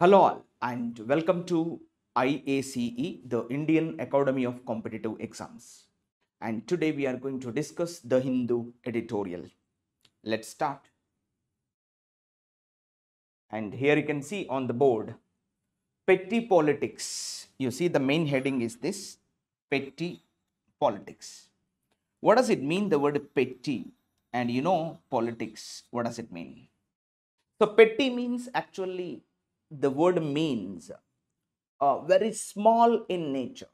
Hello all and welcome to IACE, the Indian Academy of Competitive Exams. And today we are going to discuss the Hindu editorial. Let's start. And here you can see on the board, petty politics. You see the main heading is this, petty politics. What does it mean, the word petty? And politics, what does it mean? So petty means actually, the word means very small in nature.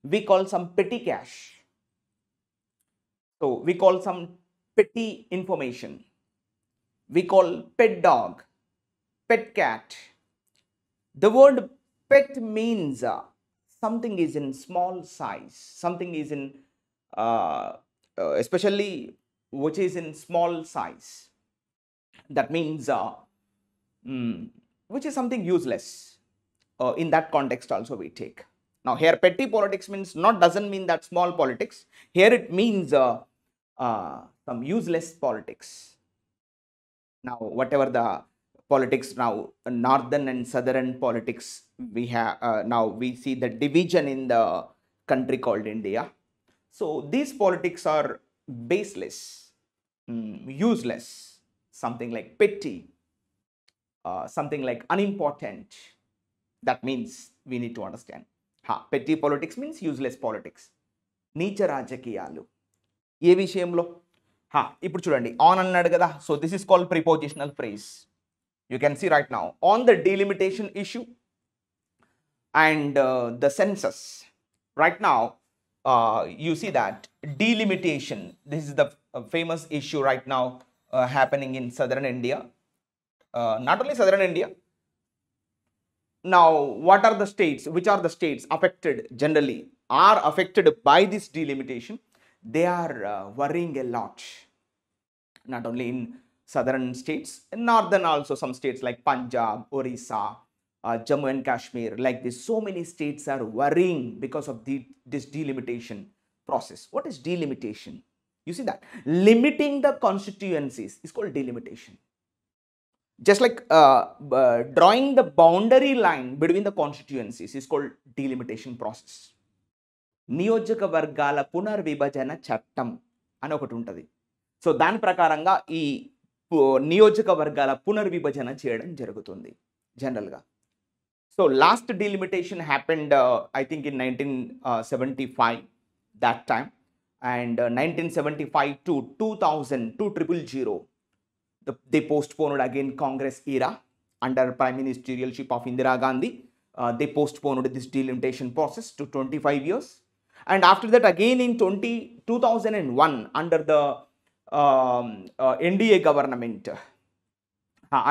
We call some petty cash. So we call some petty information. We call pet dog, pet cat. The word pet means something is in small size, something is in, especially which is in small size. That means which is something useless. In that context also we take. Now here petty politics means doesn't mean that small politics. Here it means some useless politics. Now whatever the politics now, northern and southern politics we have, now we see the division in the country called India. So these politics are baseless, useless, something like petty, something like unimportant. That means we need to understand. Petty politics means useless politics. నీచ రాజకీయాలు ఏ విషయంలో? ఇప్పుడు చూడండి, on అన్నాడు కదా. So this is called prepositional phrase. You can see right now on the delimitation issue and the census. Right now, you see that delimitation, this is the famous issue right now happening in southern India. Not only southern India. Now, what are the states? Which are the states affected generally, are affected by this delimitation? They are worrying a lot. Not only in southern states, in northern also some states like Punjab, Orissa, Jammu and Kashmir, like this. So many states are worrying because of this delimitation process. What is delimitation? You see that limiting the constituencies is called delimitation. Just like drawing the boundary line between the constituencies is called delimitation process. నియోజకవర్గాల పునర్విభజన చట్టం అని ఒకటి ఉంటుంది. So దాని ప్రకారంగా ఈ నియోజకవర్గాల పునర్విభజన చేయడం జరుగుతుంది జనరల్గా. So last delimitation happened I think in 1975 that time, and 1975 to 2000 2000 they postponed again Congress era under prime ministerialship of Indira Gandhi. They postponed this delimitation process to 25 years, and after that again in 2001 under the NDA government,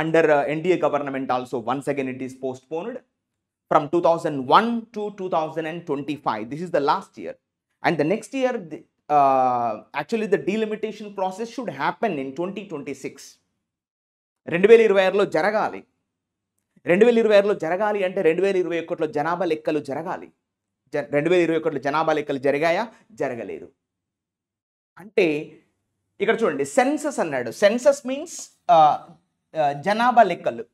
under NDA government also once again it is postponed from 2001 to 2025. This is the last year, and the next year actually the delimitation process should happen in 2026. 2026లో జరగాలి. 2026లో జరగాలి అంటే 2021లో జనాభా లెక్కలు జరగాలి. 2021లో జనాభా లెక్కలు జరిగాయా? జరగలేదు. అంటే ఇక్కడ చూడండి, సెన్సస్ అన్నాడు. సెన్సస్ మీన్స్ జనాభా లెక్కలు,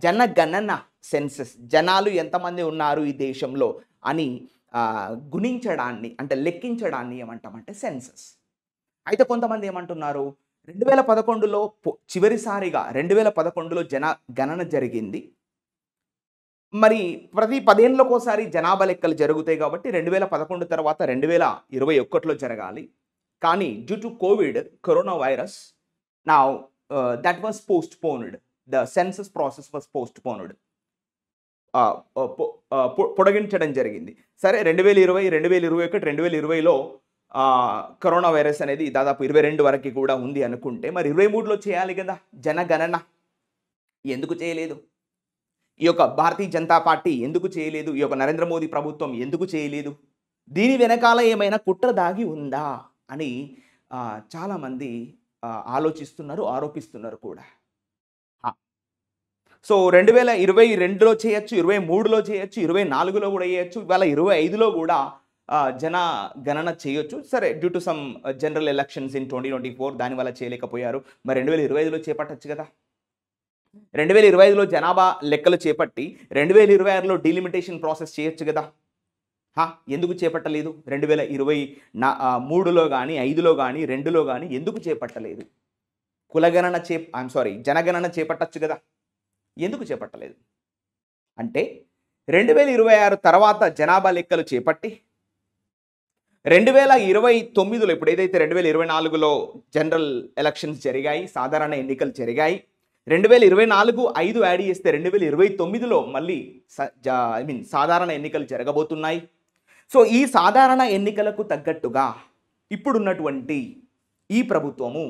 జనగణన. సెన్సస్ జనాలు ఎంతమంది ఉన్నారు ఈ దేశంలో అని గుణించడాన్ని, అంటే లెక్కించడాన్ని ఏమంటామంటే సెన్సస్. అయితే కొంతమంది ఏమంటున్నారు, 2011లో చివరిసారిగా 2011లో గణన జరిగింది. మరి ప్రతి 10 ఏళ్ళకోసారి జనాభా లెక్కలు జరుగుతాయి కాబట్టి 2011 తర్వాత 2021లో జరగాలి. కానీ due to Covid, corona virus, now that was postponed. The census process was postponed, పొడిగించడం జరిగింది. సరే, 2020, 2021, 2020లో కరోనా వైరస్ అనేది దాదాపు 22 వరకు కూడా ఉంది అనుకుంటే, మరి 23లో చేయాలి కదా జనగణన. ఎందుకు చేయలేదు? ఈ యొక్క భారతీయ జనతా పార్టీ ఎందుకు చేయలేదు? ఈ యొక్క నరేంద్ర మోదీ ప్రభుత్వం ఎందుకు చేయలేదు? దీని వెనకాల ఏమైనా కుట్ర దాగి ఉందా అని చాలామంది ఆలోచిస్తున్నారు, ఆరోపిస్తున్నారు కూడా. సో 2022లో చేయొచ్చు, 23లో చేయొచ్చు, 24లో కూడా చేయొచ్చు, ఇవాళ 25లో కూడా జనగణన చేయొచ్చు. సరే, due to some general elections in 2024 దానివల్ల చేయలేకపోయారు. మరి 2025లో చేపట్టచ్చు కదా. 2025లో జనాభా లెక్కలు చేపట్టి 2026లో డీలిమిటేషన్ ప్రాసెస్ చేయొచ్చు కదా. ఎందుకు చేపట్టలేదు? 2023లో కానీ 5లో కానీ 2లో కానీ ఎందుకు చేపట్టలేదు? కులగణన జనగణన చేపట్టచ్చు కదా, ఎందుకు చేపట్టలేదు? అంటే 2026 తర్వాత జనాభా లెక్కలు చేపట్టి 2029లో ఇప్పుడు ఏదైతే 2024లో జనరల్ ఎలక్షన్స్ జరిగాయి, సాధారణ ఎన్నికలు జరిగాయి, 2024 5 యాడ్ చేస్తే 2029లో మళ్ళీ సాధారణ ఎన్నికలు జరగబోతున్నాయి. సో ఈ సాధారణ ఎన్నికలకు తగ్గట్టుగా ఇప్పుడున్నటువంటి ఈ ప్రభుత్వము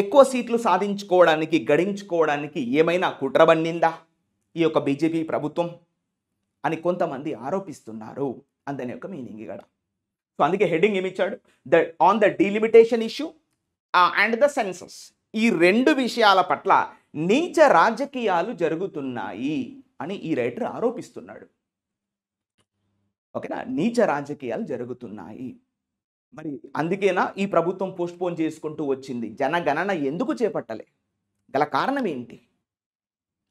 ఎక్కువ సీట్లు సాధించుకోవడానికి, గడించుకోవడానికి ఏమైనా కుట్ర పన్నిందా ఈ యొక్క బీజేపీ ప్రభుత్వం అని కొంతమంది ఆరోపిస్తున్నారు. అందని యొక్క మీనింగ్ ఇక్కడ. సో అందుకే హెడ్డింగ్ ఏమిచ్చాడు, on the delimitation issue and the census. ఈ రెండు విషయాల పట్ల నీచ రాజకీయాలు జరుగుతున్నాయి అని ఈ రైటర్ ఆరోపిస్తున్నాడు. ఓకేనా, నీచ రాజకీయాలు జరుగుతున్నాయి. మరి అందుకేనా ఈ ప్రభుత్వం పోస్ట్పోన్ చేసుకుంటూ వచ్చింది? జనగణన ఎందుకు చేపట్టలే? గల కారణం ఏంటి?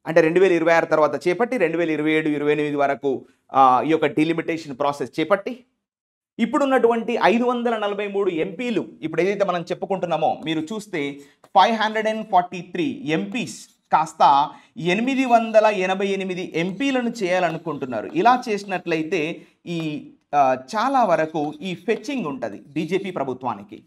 అంటే 2026 తర్వాత చేపట్టి 2027, 28 వరకు ఈ యొక్క డీలిమిటేషన్ ప్రాసెస్ చేపట్టి ఇప్పుడున్నటువంటి 543 ఎంపీలు ఇప్పుడు ఏదైతే మనం చెప్పుకుంటున్నామో మీరు చూస్తే 543 ఎంపీస్ కాస్త 888 ఎంపీలను చేయాలనుకుంటున్నారు. ఇలా చేసినట్లయితే ఈ చాలా వరకు ఈ ఫెచ్చింగ్ ఉంటుంది బీజేపీ ప్రభుత్వానికి.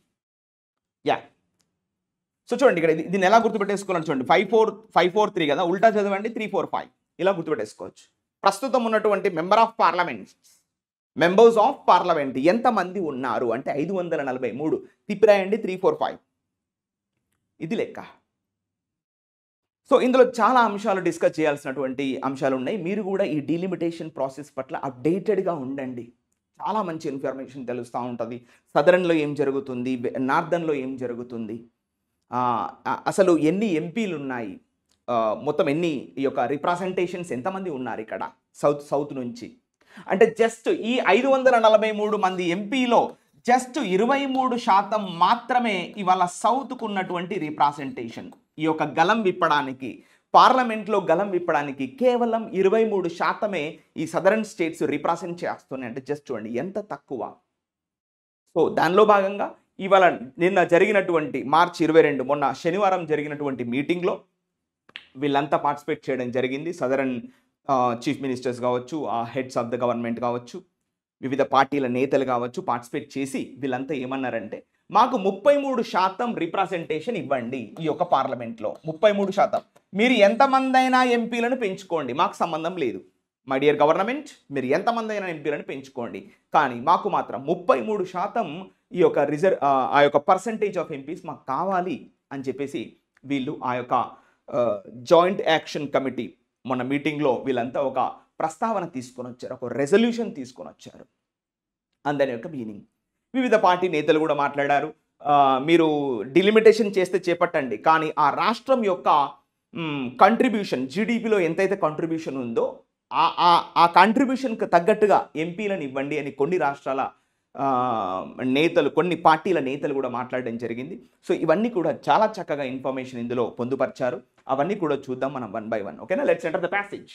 సో చూడండి ఇక్కడ దీన్ని ఎలా గుర్తుపెట్టేసుకోవాలని చూడండి. 543 కదా, ఉల్టా చదవండి 345, ఇలా గుర్తుపెట్టేసుకోవచ్చు. ప్రస్తుతం ఉన్నటువంటి మెంబర్స్ ఆఫ్ పార్లమెంట్ ఎంతమంది ఉన్నారు అంటే 543, తిప్పిరాయండి 345, ఇది లెక్క. సో ఇందులో చాలా అంశాలు డిస్కస్ చేయాల్సినటువంటి అంశాలు ఉన్నాయి. మీరు కూడా ఈ డీలిమిటేషన్ ప్రాసెస్ పట్ల అప్డేటెడ్గా ఉండండి. చాలా మంచి ఇన్ఫర్మేషన్ తెలుస్తూ ఉంటుంది. సదరన్లో ఏం జరుగుతుంది, నార్దర్న్లో ఏం జరుగుతుంది, అసలు ఎన్ని ఎంపీలు ఉన్నాయి, మొత్తం ఎన్ని ఈ యొక్క రిప్రజెంటేషన్స్ ఎంతమంది ఉన్నారు ఇక్కడ సౌత్ నుంచి. అంటే జస్ట్ ఈ 543 మంది ఎంపీలో జస్ట్ 23% మాత్రమే ఇవాళ సౌత్కు ఉన్నటువంటి రిప్రజెంటేషన్. ఈ యొక్క గలం విప్పడానికి, పార్లమెంట్లో గలం విప్పడానికి కేవలం 23% ఈ సదరన్ స్టేట్స్ రిప్రజెంట్ చేస్తున్నాయి. అంటే జస్ట్ చూడండి ఎంత తక్కువ. సో దానిలో భాగంగా ఇవాళ నిన్న జరిగినటువంటి మార్చి 22 మొన్న శనివారం జరిగినటువంటి మీటింగ్లో వీళ్ళంతా పార్టిసిపేట్ చేయడం జరిగింది. సదరన్ చీఫ్ మినిస్టర్స్ కావచ్చు, హెడ్స్ ఆఫ్ ద గవర్నమెంట్ కావచ్చు, వివిధ పార్టీల నేతలు కావచ్చు, పార్టిసిపేట్ చేసి వీళ్ళంతా ఏమన్నారంటే మాకు 33% రిప్రజెంటేషన్ ఇవ్వండి ఈ యొక్క పార్లమెంట్లో. 33%. మీరు ఎంతమంది అయినా ఎంపీలను పెంచుకోండి, మాకు సంబంధం లేదు. మై డియర్ గవర్నమెంట్, మీరు ఎంతమంది అయినా ఎంపీలను పెంచుకోండి, కానీ మాకు మాత్రం 33% ఈ యొక్క ఆ యొక్క పర్సంటేజ్ ఆఫ్ ఎంపీస్ మాకు కావాలి అని చెప్పేసి వీళ్ళు ఆ యొక్క జాయింట్ యాక్షన్ కమిటీ మొన్న మీటింగ్లో వీళ్ళంతా ఒక ప్రస్తావన తీసుకొని వచ్చారు, ఒక రెజల్యూషన్ తీసుకొని వచ్చారు. అందరి యొక్క మీనింగ్. వివిధ పార్టీ నేతలు కూడా మాట్లాడారు. మీరు డిలిమిటేషన్ చేస్తే చేపట్టండి, కానీ ఆ రాష్ట్రం యొక్క కంట్రిబ్యూషన్, జీడిపిలో ఎంతైతే కంట్రిబ్యూషన్ ఉందో ఆ కంట్రిబ్యూషన్కి తగ్గట్టుగా ఎంపీలను ఇవ్వండి అని కొన్ని రాష్ట్రాల నేతలు, కొన్ని పార్టీల నేతలు కూడా మాట్లాడడం జరిగింది. సో ఇవన్నీ కూడా చాలా చక్కగా ఇన్ఫర్మేషన్ ఇందులో పొందుపరిచారు. అవన్నీ కూడా చూద్దాం మనం వన్ బై వన్. ఓకేనా, let's enter the passage.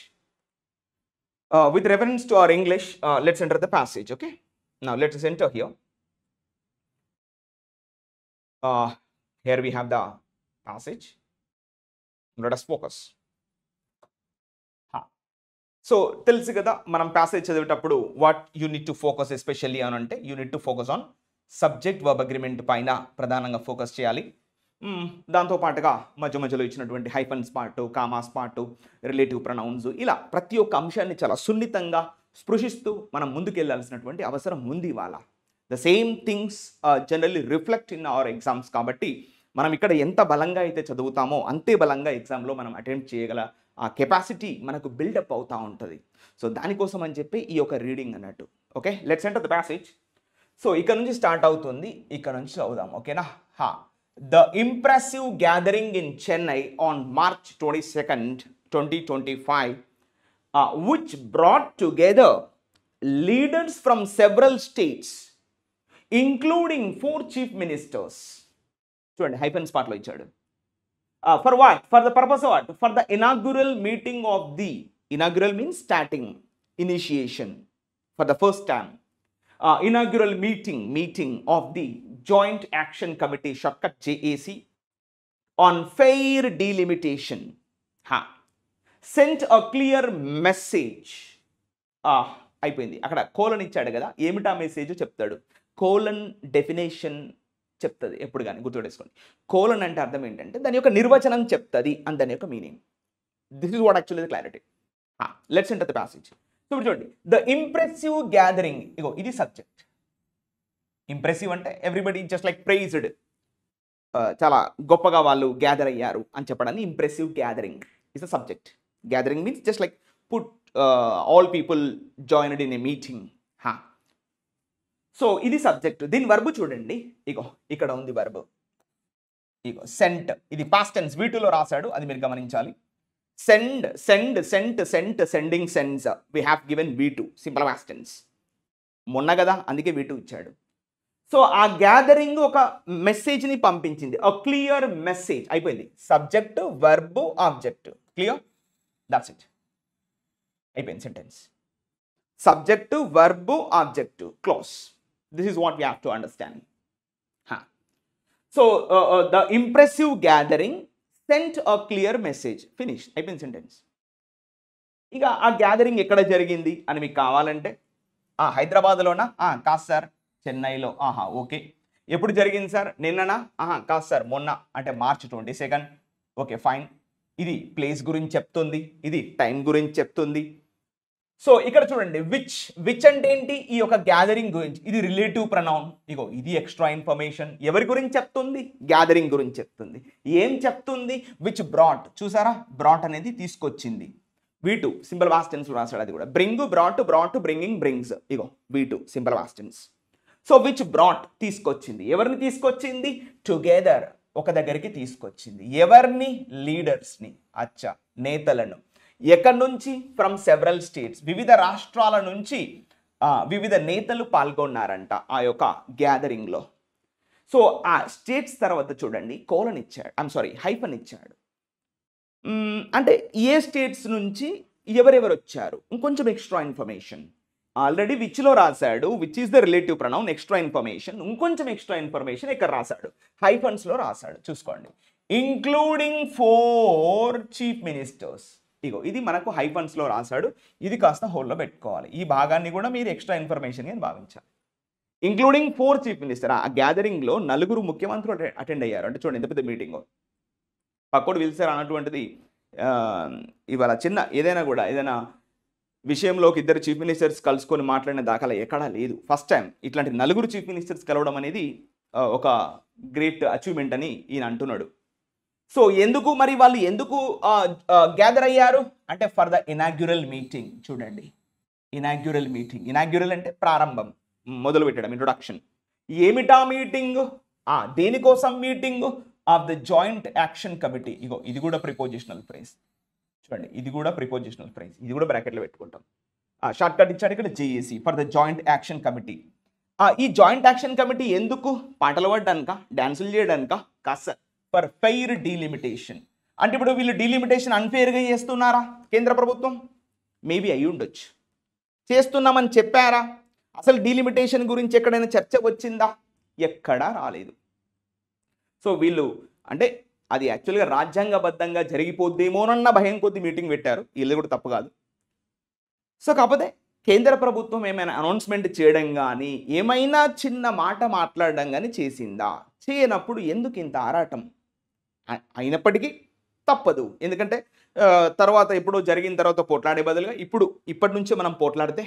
With reference to our English, let's enter the passage. Okay, now let us enter here. Here we have the passage. Let us focus. So తెలుసు కదా మనం passage చదివేటప్పుడు what you need to focus especially అని అంటే you need to focus on subject verb agreement పైన ప్రధానంగా focus చేయాలి. దాంతోపాటుగా మధ్య మధ్యలో ఇచ్చినటువంటి hyphens part, commas part, relative pronouns, ఇలా ప్రతి ఒక్క అంశాన్ని చాలా సున్నితంగా స్పృశిస్తూ మనం ముందుకెళ్లాల్సినటువంటి అవసరం ఉంది ఇవాళ. The same things generally reflect in our exams. కాబట్టి మనం ఇక్కడ ఎంత బలంగా అయితే చదువుతామో అంతే బలంగా ఎగ్జామ్లో మనం అటెంప్ట్ చేయగల ఆ కెపాసిటీ మనకు బిల్డప్ అవుతూ ఉంటుంది. సో దానికోసం అని చెప్పి ఈ యొక్క రీడింగ్ అన్నట్టు. Okay, let's enter the passage. So ఇక్కడ నుంచి స్టార్ట్ అవుతుంది, ఇక్కడ నుంచి చదువుదాం. ఓకేనా. The impressive gathering in Chennai on March 22nd, 2025 which brought together leaders from several states including 4 chief ministers. చూడండి హైఫన్స్ పార్ట్లో ఇచ్చాడు. For what? For the purpose of what? For the inaugural meeting of the, inaugural means starting, initiation, for the first time. Inaugural meeting of the Joint Action Committee, shortcut JAC, on fair delimitation. Sent a clear message. అయిపోయింది అక్కడ colon ఇచ్చాడు కదా, ఏమిటా message చెప్తాడు. Colon definition చెప్తుంది ఎప్పుడు కానీ గుర్తుపెట్టేసుకోండి. Colon అంటే అర్థం ఏంటంటే దాని యొక్క నిర్వచనం చెప్తుంది అని దాని యొక్క meaning. This is what actually the clarity. Let's enter the passage. So ఇప్పుడు చూడండి, ద ఇంప్రెసివ్ గ్యాదరింగ్, ఇగో ఇది సబ్జెక్ట్. ఇంప్రెసివ్ అంటే ఎవ్రీబడి జస్ట్ లైక్ ప్రైజ్డ్, చాలా గొప్పగా వాళ్ళు గ్యాదర్ అయ్యారు అని చెప్పడాన్ని impressive gathering is the subject. Gathering means just like put all people joined in a meeting. So ఇది సబ్జెక్ట్. దీని వర్బ్ చూడండి, ఇగో ఇక్కడ ఉంది వర్బ్, ఇగో సెంట్. ఇది పాస్ట్ టెన్స్, V2లో రాశాడు, అది మీరు గమనించాలి. Send, send, sent, sent, sending, sends. We have given V2 simple past tense. మొన్న కదా అందుకే V2 ఇచ్చాడు. సో ఆ గ్యాదరింగ్ ఒక మెసేజ్ని పంపించింది, ఒక క్లియర్ మెసేజ్. అయిపోయింది. Subject, verb, object. Clear? That's it. అయిపోయింది sentence. Subject, verb, object, close. This is what we have to understand. So the impressive gathering sent a clear message. Finish. అయిపోయింది sentence. ఇక ఆ gathering ఎక్కడ జరిగింది అని మీకు కావాలంటే, హైదరాబాద్లోనా? కాదు సార్, చెన్నైలో. ఓకే. ఎప్పుడు జరిగింది సార్? నిన్ననా? కాదు సార్, మొన్న. అంటే March 22. Okay, fine. ఇది ప్లేస్ గురించి చెప్తుంది, ఇది టైం గురించి చెప్తుంది. సో ఇక్కడ చూడండి, విచ్ అంటే ఏంటి? ఈ యొక్క గ్యాదరింగ్ గురించి. ఇది రిలేటివ్ ప్రొనౌన్. ఇగో ఇది ఎక్స్ట్రా ఇన్ఫర్మేషన్. ఎవరి గురించి చెప్తుంది? గ్యాదరింగ్ గురించి చెప్తుంది. ఏం చెప్తుంది? Which brought. చూసారా, బ్రాట్ అనేది తీసుకొచ్చింది. V2 సింపుల్ పాస్ట్ టెన్స్ రాశాడు, అది కూడా. Bring, brought, brought, bringing, brings. ఇగో V2 simple past tense. So which brought తీసుకొచ్చింది. ఎవరిని తీసుకొచ్చింది? టుగెదర్, ఒక దగ్గరికి తీసుకొచ్చింది. ఎవరిని? లీడర్స్ని. అచ్చా, నేతలను. ఎక్కడి నుంచి? ఫ్రమ్ సెవరల్ స్టేట్స్, వివిధ రాష్ట్రాల నుంచి వివిధ నేతలు పాల్గొన్నారంట ఆ యొక్క గ్యాదరింగ్లో. సో ఆ స్టేట్స్ తర్వాత చూడండి, కోలన్ ఇచ్చాడు, హైఫన్ ఇచ్చాడు. అంటే ఏ స్టేట్స్ నుంచి ఎవరెవరు వచ్చారు, ఇంకొంచెం ఎక్స్ట్రా ఇన్ఫర్మేషన్. ఆల్రెడీ విచ్లో రాశాడు, which is the relative pronoun, extra information. ఇంకొంచెం ఎక్స్ట్రా ఇన్ఫర్మేషన్ ఇక్కడ రాశాడు, హైఫన్స్లో రాశాడు. చూసుకోండి, ఇంక్లూడింగ్ 4 చీఫ్ మినిస్టర్స్. ఇగో ఇది మనకు హైఫన్స్లో రాశాడు, ఇది కాస్త హోల్లో పెట్టుకోవాలి. ఈ భాగాన్ని కూడా మీరు ఎక్స్ట్రా ఇన్ఫర్మేషన్ అని భావించాలి. Including 4 chief minister. ఆ గ్యాదరింగ్లో 4 ముఖ్యమంత్రులు అటెండ్ అయ్యారు. అంటే చూడండి ఎంత పెద్ద మీటింగ్. పక్కోడు పిలిచారు అన్నటువంటిది ఇవాళ చిన్న ఏదైనా విషయంలోకి 2 చీఫ్ మినిస్టర్స్ కలుసుకొని మాట్లాడిన దాఖలా ఎక్కడా లేదు. ఫస్ట్ టైం ఇట్లాంటి 4 చీఫ్ మినిస్టర్స్ కలవడం అనేది ఒక గ్రేట్ అచీవ్మెంట్ అని ఈయన అంటున్నాడు. సో ఎందుకు మరి వాళ్ళు ఎందుకు గ్యాదర్ అయ్యారు అంటే ఫర్ ద ఇనాగ్యురల్ మీటింగ్. చూడండి, ఇనాగ్యురల్ మీటింగ్. ఇనాగ్యురల్ అంటే ప్రారంభం, మొదలు పెట్టడం, ఇంట్రొడక్షన్. ఏమిటా మీటింగ్? దేనికోసం meeting? Of the joint action committee. ఇగో ఇది కూడా ప్రిపోజిషనల్ ఫ్రేజ్. చూడండి, ఇది కూడా ప్రిపోజిషనల్ ఫ్రేజ్, ఇది కూడా బ్రాకెట్లో పెట్టుకుంటాం. షార్ట్ కట్ ఇచ్చాడు ఇక్కడ, JAC, for the joint action committee. ఈ జాయింట్ యాక్షన్ కమిటీ ఎందుకు? పాటలు పాడడానిక, డాన్సులు చేయడానిక? కాస్త ఫర్ ఫెయిర్ డీలిమిటేషన్. అంటే ఇప్పుడు వీళ్ళు డీలిమిటేషన్ అన్ఫెయిర్గా చేస్తున్నారా కేంద్ర ప్రభుత్వం? మేబీ అయి ఉండొచ్చు. చేస్తున్నామని చెప్పారా? అసలు డీలిమిటేషన్ గురించి ఎక్కడైనా చర్చ వచ్చిందా? ఎక్కడా రాలేదు. సో వీళ్ళు అంటే అది యాక్చువల్గా రాజ్యాంగబద్ధంగా జరిగిపోద్దేమోనన్న భయం కొద్ది మీటింగ్ పెట్టారు. వీళ్ళు కూడా తప్పు కాదు. సో కాకపోతే కేంద్ర ప్రభుత్వం ఏమైనా అనౌన్స్మెంట్ చేయడం కానీ, ఏమైనా చిన్న మాట మాట్లాడడం కానీ చేసిందా? చేయనప్పుడు ఎందుకు ఇంత ఆరాటం? అయినప్పటికీ తప్పదు. ఎందుకంటే తర్వాత ఎప్పుడో జరిగిన తర్వాత పోట్లాడే బదులుగా ఇప్పటి నుంచే మనం పోట్లాడితే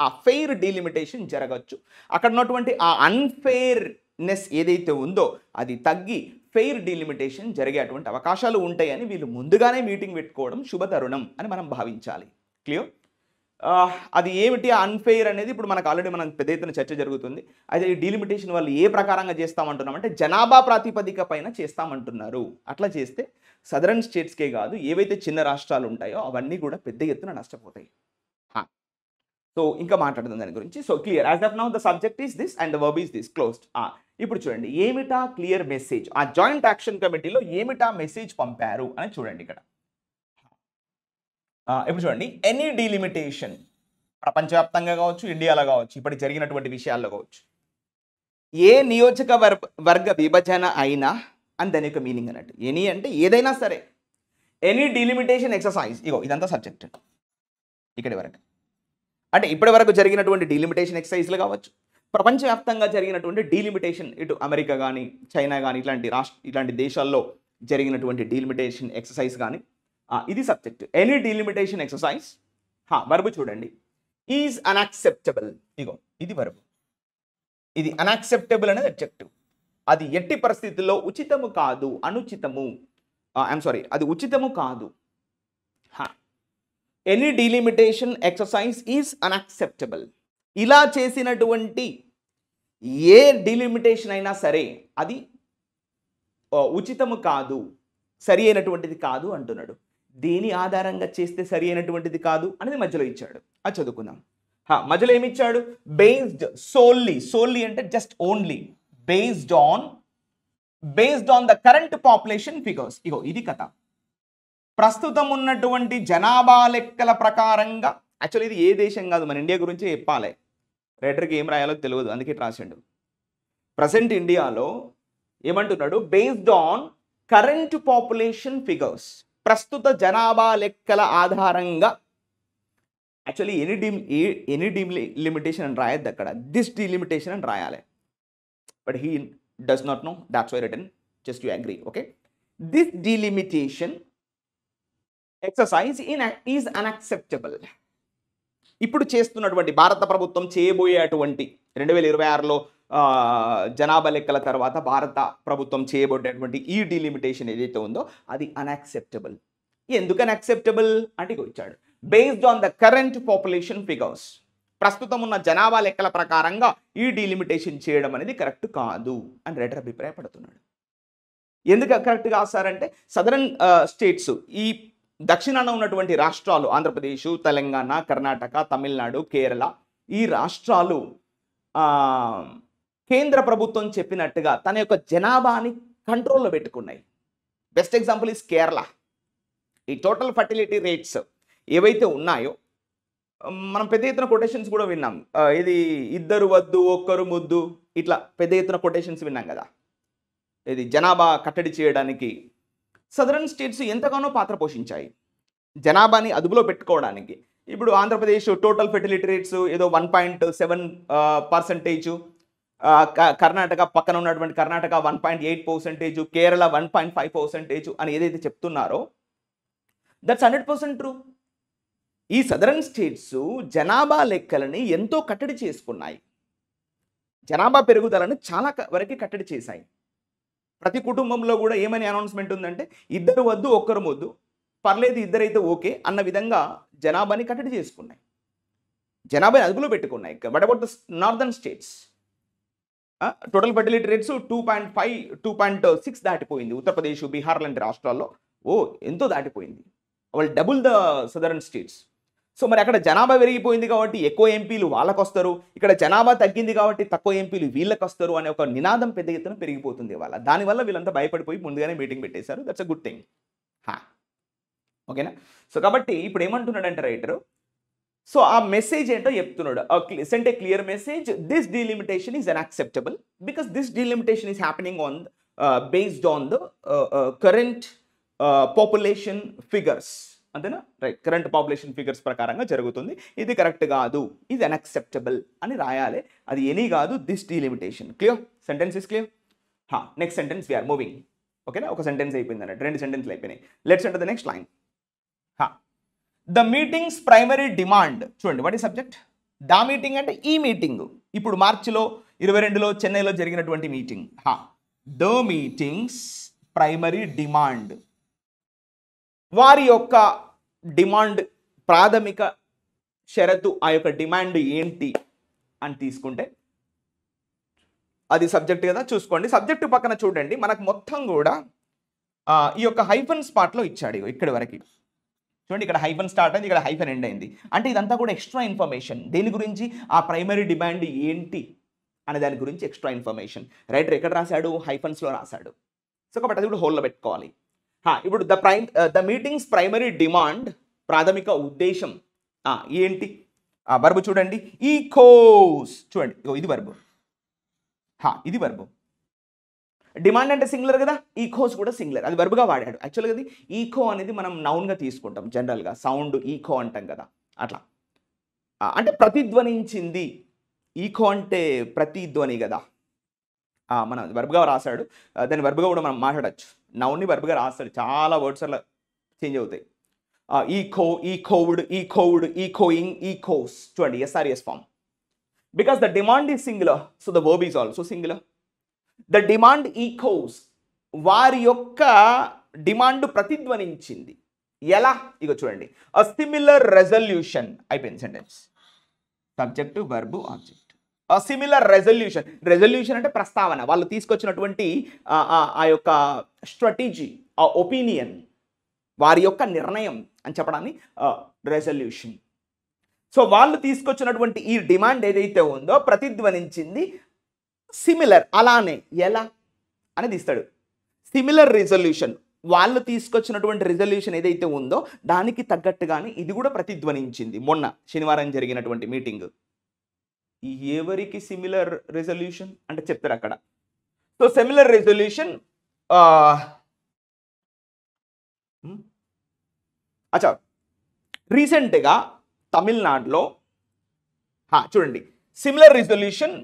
ఆ ఫెయిర్ డీలిమిటేషన్ జరగచ్చు. అక్కడ ఉన్నటువంటి ఆ అన్ఫెయిర్నెస్ ఏదైతే ఉందో అది తగ్గి ఫెయిర్ డీలిమిటేషన్ జరిగేటువంటి అవకాశాలు ఉంటాయని వీళ్ళు ముందుగానే మీటింగ్ పెట్టుకోవడం శుభతరుణం అని మనం భావించాలి. క్లియర్? అది ఏమిటి అన్ఫెయిర్ అనేది ఇప్పుడు మనకు ఆల్రెడీ పెద్ద ఎత్తున చర్చ జరుగుతుంది. అయితే ఈ డీలిమిటేషన్ వాళ్ళు ఏ ప్రకారంగా చేస్తామంటున్నామంటే జనాభా ప్రాతిపదిక పైన చేస్తామంటున్నారు. అట్లా చేస్తే సదరన్ స్టేట్స్కే కాదు, ఏవైతే చిన్న రాష్ట్రాలు ఉంటాయో అవన్నీ కూడా పెద్ద ఎత్తున నష్టపోతాయి. సో ఇంకా మాట్లాడుతుంది దాని గురించి. So clear, as of now the subject is this and the verb is this, closed. ఇప్పుడు చూడండి ఏమిటా క్లియర్ మెసేజ్, ఆ జాయింట్ యాక్షన్ కమిటీలో ఏమిటా మెసేజ్ పంపారు అని చూడండి ఇక్కడ. ఇప్పుడు చూడండి ఎనీ డీలిమిటేషన్, ప్రపంచవ్యాప్తంగా కావచ్చు, ఇండియాలో కావచ్చు, ఇప్పటికి జరిగినటువంటి విషయాల్లో కావచ్చు, ఏ నియోజకవర్గ విభజన అయినా అని దాని యొక్క మీనింగ్ అన్నట్టు. ఎనీ అంటే ఏదైనా సరే, ఎనీ డీలిమిటేషన్ ఎక్సర్సైజ్, ఇగో ఇదంతా సబ్జెక్ట్ ఇక్కడి వరకు. అంటే ఇప్పటి వరకు జరిగినటువంటి డీలిమిటేషన్ ఎక్సర్సైజ్లు కావచ్చు, ప్రపంచవ్యాప్తంగా జరిగినటువంటి డీలిమిటేషన్, ఇటు అమెరికా కానీ చైనా కానీ ఇట్లాంటి దేశాల్లో జరిగినటువంటి డీలిమిటేషన్ ఎక్సర్సైజ్ కానీ, ఇది subject. Any delimitation exercise. Verb చూడండి, ఈజ్ అన్యాక్సెప్టబుల్, ఇగో ఇది వర్బ్. ఇది అన్యాక్సెప్టబుల్ అనేది అడ్జెక్టివ్. అది ఎట్టి పరిస్థితుల్లో ఉచితము కాదు, అనుచితము, అది ఉచితము కాదు. Any delimitation exercise is unacceptable. ఇలా చేసినటువంటి ఏ డీలిమిటేషన్ అయినా సరే అది ఉచితము కాదు, సరి అయినటువంటిది కాదు అంటున్నాడు. దీని ఆధారంగా చేస్తే సరి అయినటువంటిది కాదు అనేది మధ్యలో ఇచ్చాడు, అది చదువుకుందాం. మధ్యలో ఏమి ఇచ్చాడు? బేస్డ్ సోల్లీ అంటే just only, based on the current population figures. ఇగో ఇది కథ. ప్రస్తుతం ఉన్నటువంటి జనాభా లెక్కల ప్రకారంగా, యాక్చువల్లీ ఇది ఏ దేశం కాదు, మన ఇండియా గురించి చెప్పాలి. రైటర్కి ఏం రాయాలో తెలియదు, అందుకే రాసిండు. ప్రజెంట్ ఇండియాలో ఏమంటున్నాడు? Based on current population figures, ప్రస్తుత జనాభా లెక్కల ఆధారంగా. యాక్చువల్లీ ఎనీ డీలిమిటేషన్ అని రాయద్దు అక్కడ, దిస్ డీలిమిటేషన్ అని రాయాలి. But he does not know, that's why written, just you agree. Okay, this delimitation exercise is unacceptable. ఇప్పుడు చేస్తున్నటువంటి భారత ప్రభుత్వం చేయబోయేటువంటి 2026లో జనాభా లెక్కల తర్వాత భారత ప్రభుత్వం చేయబోయేటువంటి ఈ డీలిమిటేషన్ ఏదైతే ఉందో అది అన్యాక్సెప్టబుల్. ఎందుకు అన్యాక్సెప్టబుల్ అంటే ఇచ్చాడు, based on the current population figures, ప్రస్తుతం ఉన్న జనాభా లెక్కల ప్రకారంగా ఈ డీలిమిటేషన్ చేయడం అనేది కరెక్ట్ కాదు అని రైటర్ అభిప్రాయపడుతున్నాడు. ఎందుకు కరెక్ట్ కాదు సార్ అంటే, సదరన్ స్టేట్స్, ఈ దక్షిణాన ఉన్నటువంటి రాష్ట్రాలు, ఆంధ్రప్రదేశ్, తెలంగాణ, కర్ణాటక, తమిళనాడు, కేరళ, ఈ రాష్ట్రాలు కేంద్ర ప్రభుత్వం చెప్పినట్టుగా తన యొక్క జనాభాని కంట్రోల్లో పెట్టుకున్నాయి. Best example is Kerala. ఈ టోటల్ ఫర్టిలిటీ రేట్స్ ఏవైతే ఉన్నాయో, మనం పెద్ద ఎత్తున కొటేషన్స్ కూడా విన్నాం. ఇది ఇద్దరు వద్దు ఒక్కరు ముద్దు, ఇట్లా పెద్ద ఎత్తున కొటేషన్స్ విన్నాం కదా. ఇది జనాభా కట్టడి చేయడానికి సదరన్ స్టేట్స్ ఎంతగానో పాత్ర పోషించాయి జనాభాని అదుపులో పెట్టుకోవడానికి. ఇప్పుడు ఆంధ్రప్రదేశ్ టోటల్ ఫెర్టిలిటీ రేట్స్ ఏదో 1.7%, కర్ణాటక పక్కన ఉన్నటువంటి కర్ణాటక 1.8%, కేరళ 1.5% అని ఏదైతే చెప్తున్నారో దట్స్ 100% ట్రూ. ఈ సదరన్ స్టేట్స్ జనాభా లెక్కలని ఎంతో కట్టడి చేసుకున్నాయి, జనాభా పెరుగుదలను చాలా వరకు కట్టడి చేశాయి. ప్రతి కుటుంబంలో కూడా ఏమని అనౌన్స్మెంట్ ఉందంటే, ఇద్దరు వద్దు ఒక్కరు వద్దు, పర్లేదు ఇద్దరైతే ఓకే అన్న విధంగా జనాభాని కట్టడి చేసుకున్నాయి, జనాభాని అదుపులో పెట్టుకున్నాయి. But about the northern states total fertility rates 2.5, 2.6 దాటిపోయింది. ఉత్తరప్రదేశ్, బీహార్ లాంటి రాష్ట్రాల్లో ఎంతో దాటిపోయింది. వాళ్ళు double the southern states. So మరి అక్కడ జనాభా పెరిగిపోయింది కాబట్టి ఎక్కువ ఎంపీలు వాళ్ళకు వస్తారు, ఇక్కడ జనాభా తగ్గింది కాబట్టి తక్కువ ఎంపీలు వీళ్ళకి వస్తారు అనే ఒక నినాదం పెద్ద ఎత్తున పెరిగిపోతుంది వాళ్ళ. దానివల్ల వీళ్ళంతా భయపడిపోయి ముందుగానే మీటింగ్ పెట్టేశారు. That's a good thing. ఓకేనా? సో కాబట్టి ఇప్పుడు ఏమంటున్నాడంటే రైటరు, సో ఆ మెసేజ్ ఏంటో చెప్తున్నాడు. Sent a clear message, this delimitation is unacceptable because this delimitation is happening on based on the current population figures. అంతేనా? రైట్, కరెంట్ పాపులేషన్ ఫిగర్స్ ప్రకారంగా జరుగుతుంది, ఇది కరెక్ట్ కాదు, ఇది అన్యాక్సెప్టబుల్ అని రాయాలి. అది ఎనీ కాదు, this delimitation. Clear? Sentence is clear? Next sentence we are moving. ఓకేనా? ఒక సెంటెన్స్ అయిపోయింది అన్నట్టు, 2 సెంటెన్స్లు అయిపోయినాయి. Let's enter the next line. The meeting's primary demand. చూడండి, వాట్ ఈ సబ్జెక్ట్? దా మీటింగ్ అంటే ఈ మీటింగ్, ఇప్పుడు మార్చిలో 22లో చెన్నైలో జరిగినటువంటి meeting. The meeting's primary demand, వారి యొక్క డిమాండ్, ప్రాథమిక షరతు, ఆ యొక్క డిమాండ్ ఏంటి అని తీసుకుంటే అది సబ్జెక్ట్ కదా. చూసుకోండి, సబ్జెక్టు పక్కన చూడండి, మనకు మొత్తం కూడా ఈ యొక్క హైఫన్ స్పాట్లో ఇచ్చాడు. ఇక్కడి వరకు చూడండి, ఇక్కడ హైఫన్ స్టార్ట్ అయింది, ఇక్కడ హైఫన్ ఎండ్ అయింది. అంటే ఇదంతా కూడా ఎక్స్ట్రా ఇన్ఫర్మేషన్. దేని గురించి? ఆ ప్రైమరీ డిమాండ్ ఏంటి అనే దాని గురించి ఎక్స్ట్రా ఇన్ఫర్మేషన్. రైటర్ ఎక్కడ రాశాడు? హైఫన్స్లో రాశాడు. సో కాబట్టి అది కూడా హోల్లో పెట్టుకోవాలి. ఇప్పుడు ద మీటింగ్స్ ప్రైమరీ డిమాండ్, ప్రాథమిక ఉద్దేశం ఏంటి? వర్బ్ చూడండి, ఈకోస్. చూడండి ఇది వర్బ్, ఇది వర్బ్. డిమాండ్ అంటే సింగులర్ కదా, ఈకోస్ కూడా సింగులర్, అది వర్బ్గా వాడాడు. యాక్చువల్గా అది ఈకో అనేది మనం నౌన్గా తీసుకుంటాం జనరల్గా, సౌండ్ ఈకో అంటాం కదా అట్లా. అంటే ప్రతిధ్వనించింది. ఈకో అంటే ప్రతిధ్వని కదా, మనం వర్బ్గా రాశాడు. దాన్ని వర్బ్గా కూడా మనం మాట్లాడచ్చు. నౌన్ని వర్బ్గా రాస్తాడు, చాలా వర్డ్స్ అలా చేంజ్ అవుతాయి. Echo, echoed, echoed, echoing, echoes. చూడండి SRS form. Because the demand is singular, so the verb is also singular. The demand echoes, వారి యొక్క డిమాండ్ ప్రతిధ్వనించింది. ఎలా? ఇక చూడండి, అ సిమిలర్ రెజల్యూషన్. అయిపోయింది sentence. Subject, verb, object. A similar resolution. Resolution అంటే ప్రస్తావన, వాళ్ళు తీసుకొచ్చినటువంటి ఆ యొక్క స్ట్రాటజీ, ఆ ఒపీనియన్, వారి యొక్క నిర్ణయం అని చెప్పడాన్ని రెజల్యూషన్. సో వాళ్ళు తీసుకొచ్చినటువంటి ఈ డిమాండ్ ఏదైతే ఉందో ప్రతిధ్వనించింది. సిమిలర్, అలానే, ఎలా అనేది ఇస్తాడు. సిమిలర్ రిజల్యూషన్, వాళ్ళు తీసుకొచ్చినటువంటి రిజల్యూషన్ ఏదైతే ఉందో దానికి తగ్గట్టుగానే ఇది కూడా ప్రతిధ్వనించింది. మొన్న శనివారం జరిగినటువంటి మీటింగ్. ఎవరికి సిమిలర్ రిజల్యూషన్ అంటే చెప్తారు అక్కడ. సో సిమిలర్ రిజల్యూషన్, అచ్చా, రీసెంట్గా తమిళనాడులో చూడండి సిమిలర్ రిజల్యూషన్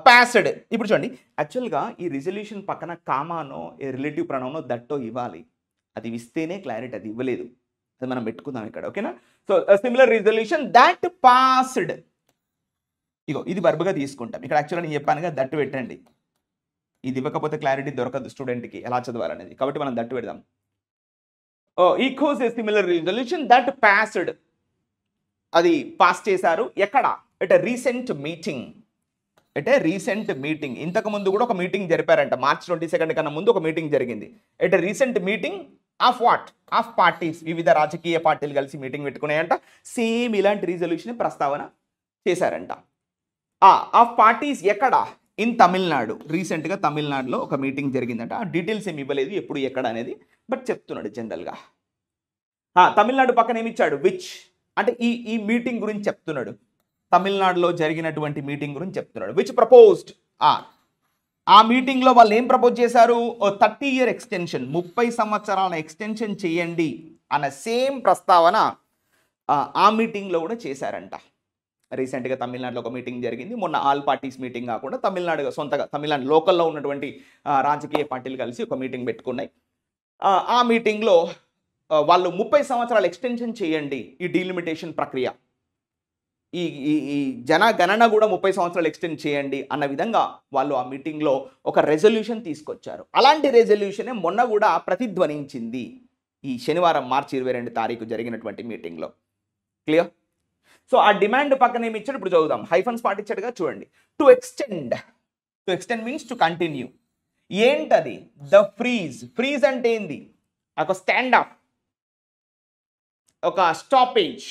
ప్యాస్డ్. ఇప్పుడు చూడండి, యాక్చువల్గా ఈ రిజల్యూషన్ పక్కన కామానో రిలేటివ్ ప్రొనౌనో దట్టో ఇవ్వాలి. అది ఇస్తేనే క్లారిటీ, అది ఇవ్వలేదు, అది మనం పెట్టుకుందాం ఇక్కడ. ఓకేనా? So similar resolution that passed. ఇగో ఇది వర్బ్గా తీసుకుంటాం ఇక్కడ. యాక్చువల్గా నేను చెప్పానుగా దట్టు పెట్టండి, ఇది ఇవ్వకపోతే క్లారిటీ దొరకదు స్టూడెంట్కి ఎలా చదవాలనేది, కాబట్టి మనం దట్టు పెడదాం. Equals A similar resolution that passed. అది పాస్ చేశారు. ఎక్కడ? At a recent meeting. At a recent meeting. ఇంతకు ముందు కూడా ఒక మీటింగ్ జరిపారంట, March 22 కన్నా ముందు ఒక మీటింగ్ జరిగింది. At a recent meeting of what? Of parties. వివిధ రాజకీయ పార్టీలు కలిసి మీటింగ్ పెట్టుకున్నాయంట. సేమ్ ఇలాంటి రిజల్యూషన్ ప్రస్తావన చేశారంట. ఆఫ్ పార్టీస్ ఎక్కడ? ఇన్ తమిళనాడు. రీసెంట్గా తమిళనాడులో ఒక మీటింగ్ జరిగిందంట. ఆ డీటెయిల్స్ ఏమి ఇవ్వలేదు ఎప్పుడు ఎక్కడ అనేది, బట్ చెప్తున్నాడు జనరల్గా. తమిళనాడు పక్కన ఏమి ఇచ్చాడు? విచ్ అంటే ఈ మీటింగ్ గురించి చెప్తున్నాడు. తమిళనాడులో జరిగినటువంటి మీటింగ్ గురించి చెప్తున్నాడు. Which proposed. ఆ మీటింగ్లో వాళ్ళు ఏం ప్రపోజ్ చేశారు? 30-year ఎక్స్టెన్షన్, 30 సంవత్సరాల ఎక్స్టెన్షన్ చేయండి అన్న సేమ్ ప్రస్తావన ఆ మీటింగ్లో కూడా చేశారంట. రీసెంట్గా తమిళనాడులో ఒక మీటింగ్ జరిగింది. మొన్న ఆల్ పార్టీస్ మీటింగ్ కాకుండా తమిళనాడు సొంతగా తమిళనాడు లోకల్లో ఉన్నటువంటి రాజకీయ పార్టీలు కలిసి ఒక మీటింగ్ పెట్టుకున్నాయి. ఆ మీటింగ్లో వాళ్ళు 30 సంవత్సరాలు ఎక్స్టెన్షన్ చేయండి ఈ డీలిమిటేషన్ ప్రక్రియ, ఈ జనగణన కూడా 30 సంవత్సరాలు ఎక్స్టెండ్ చేయండి అన్న విధంగా వాళ్ళు ఆ మీటింగ్లో ఒక రెజల్యూషన్ తీసుకొచ్చారు. అలాంటి రెజల్యూషనే మొన్న కూడా ప్రతిధ్వనించింది ఈ శనివారం March 22 జరిగినటువంటి మీటింగ్లో. క్లియర్? సో ఆ డిమాండ్ పక్కన ఏమి ఇచ్చాడు ఇప్పుడు చదువుదాం. హైఫన్స్ పాటించాడుగా చూడండి. To extend means to continue. ఏంటది? The freeze. ఫ్రీజ్ అంటే ఏంది? ఒక స్టాండ్ ఆఫ్, ఒక స్టాపేజ్,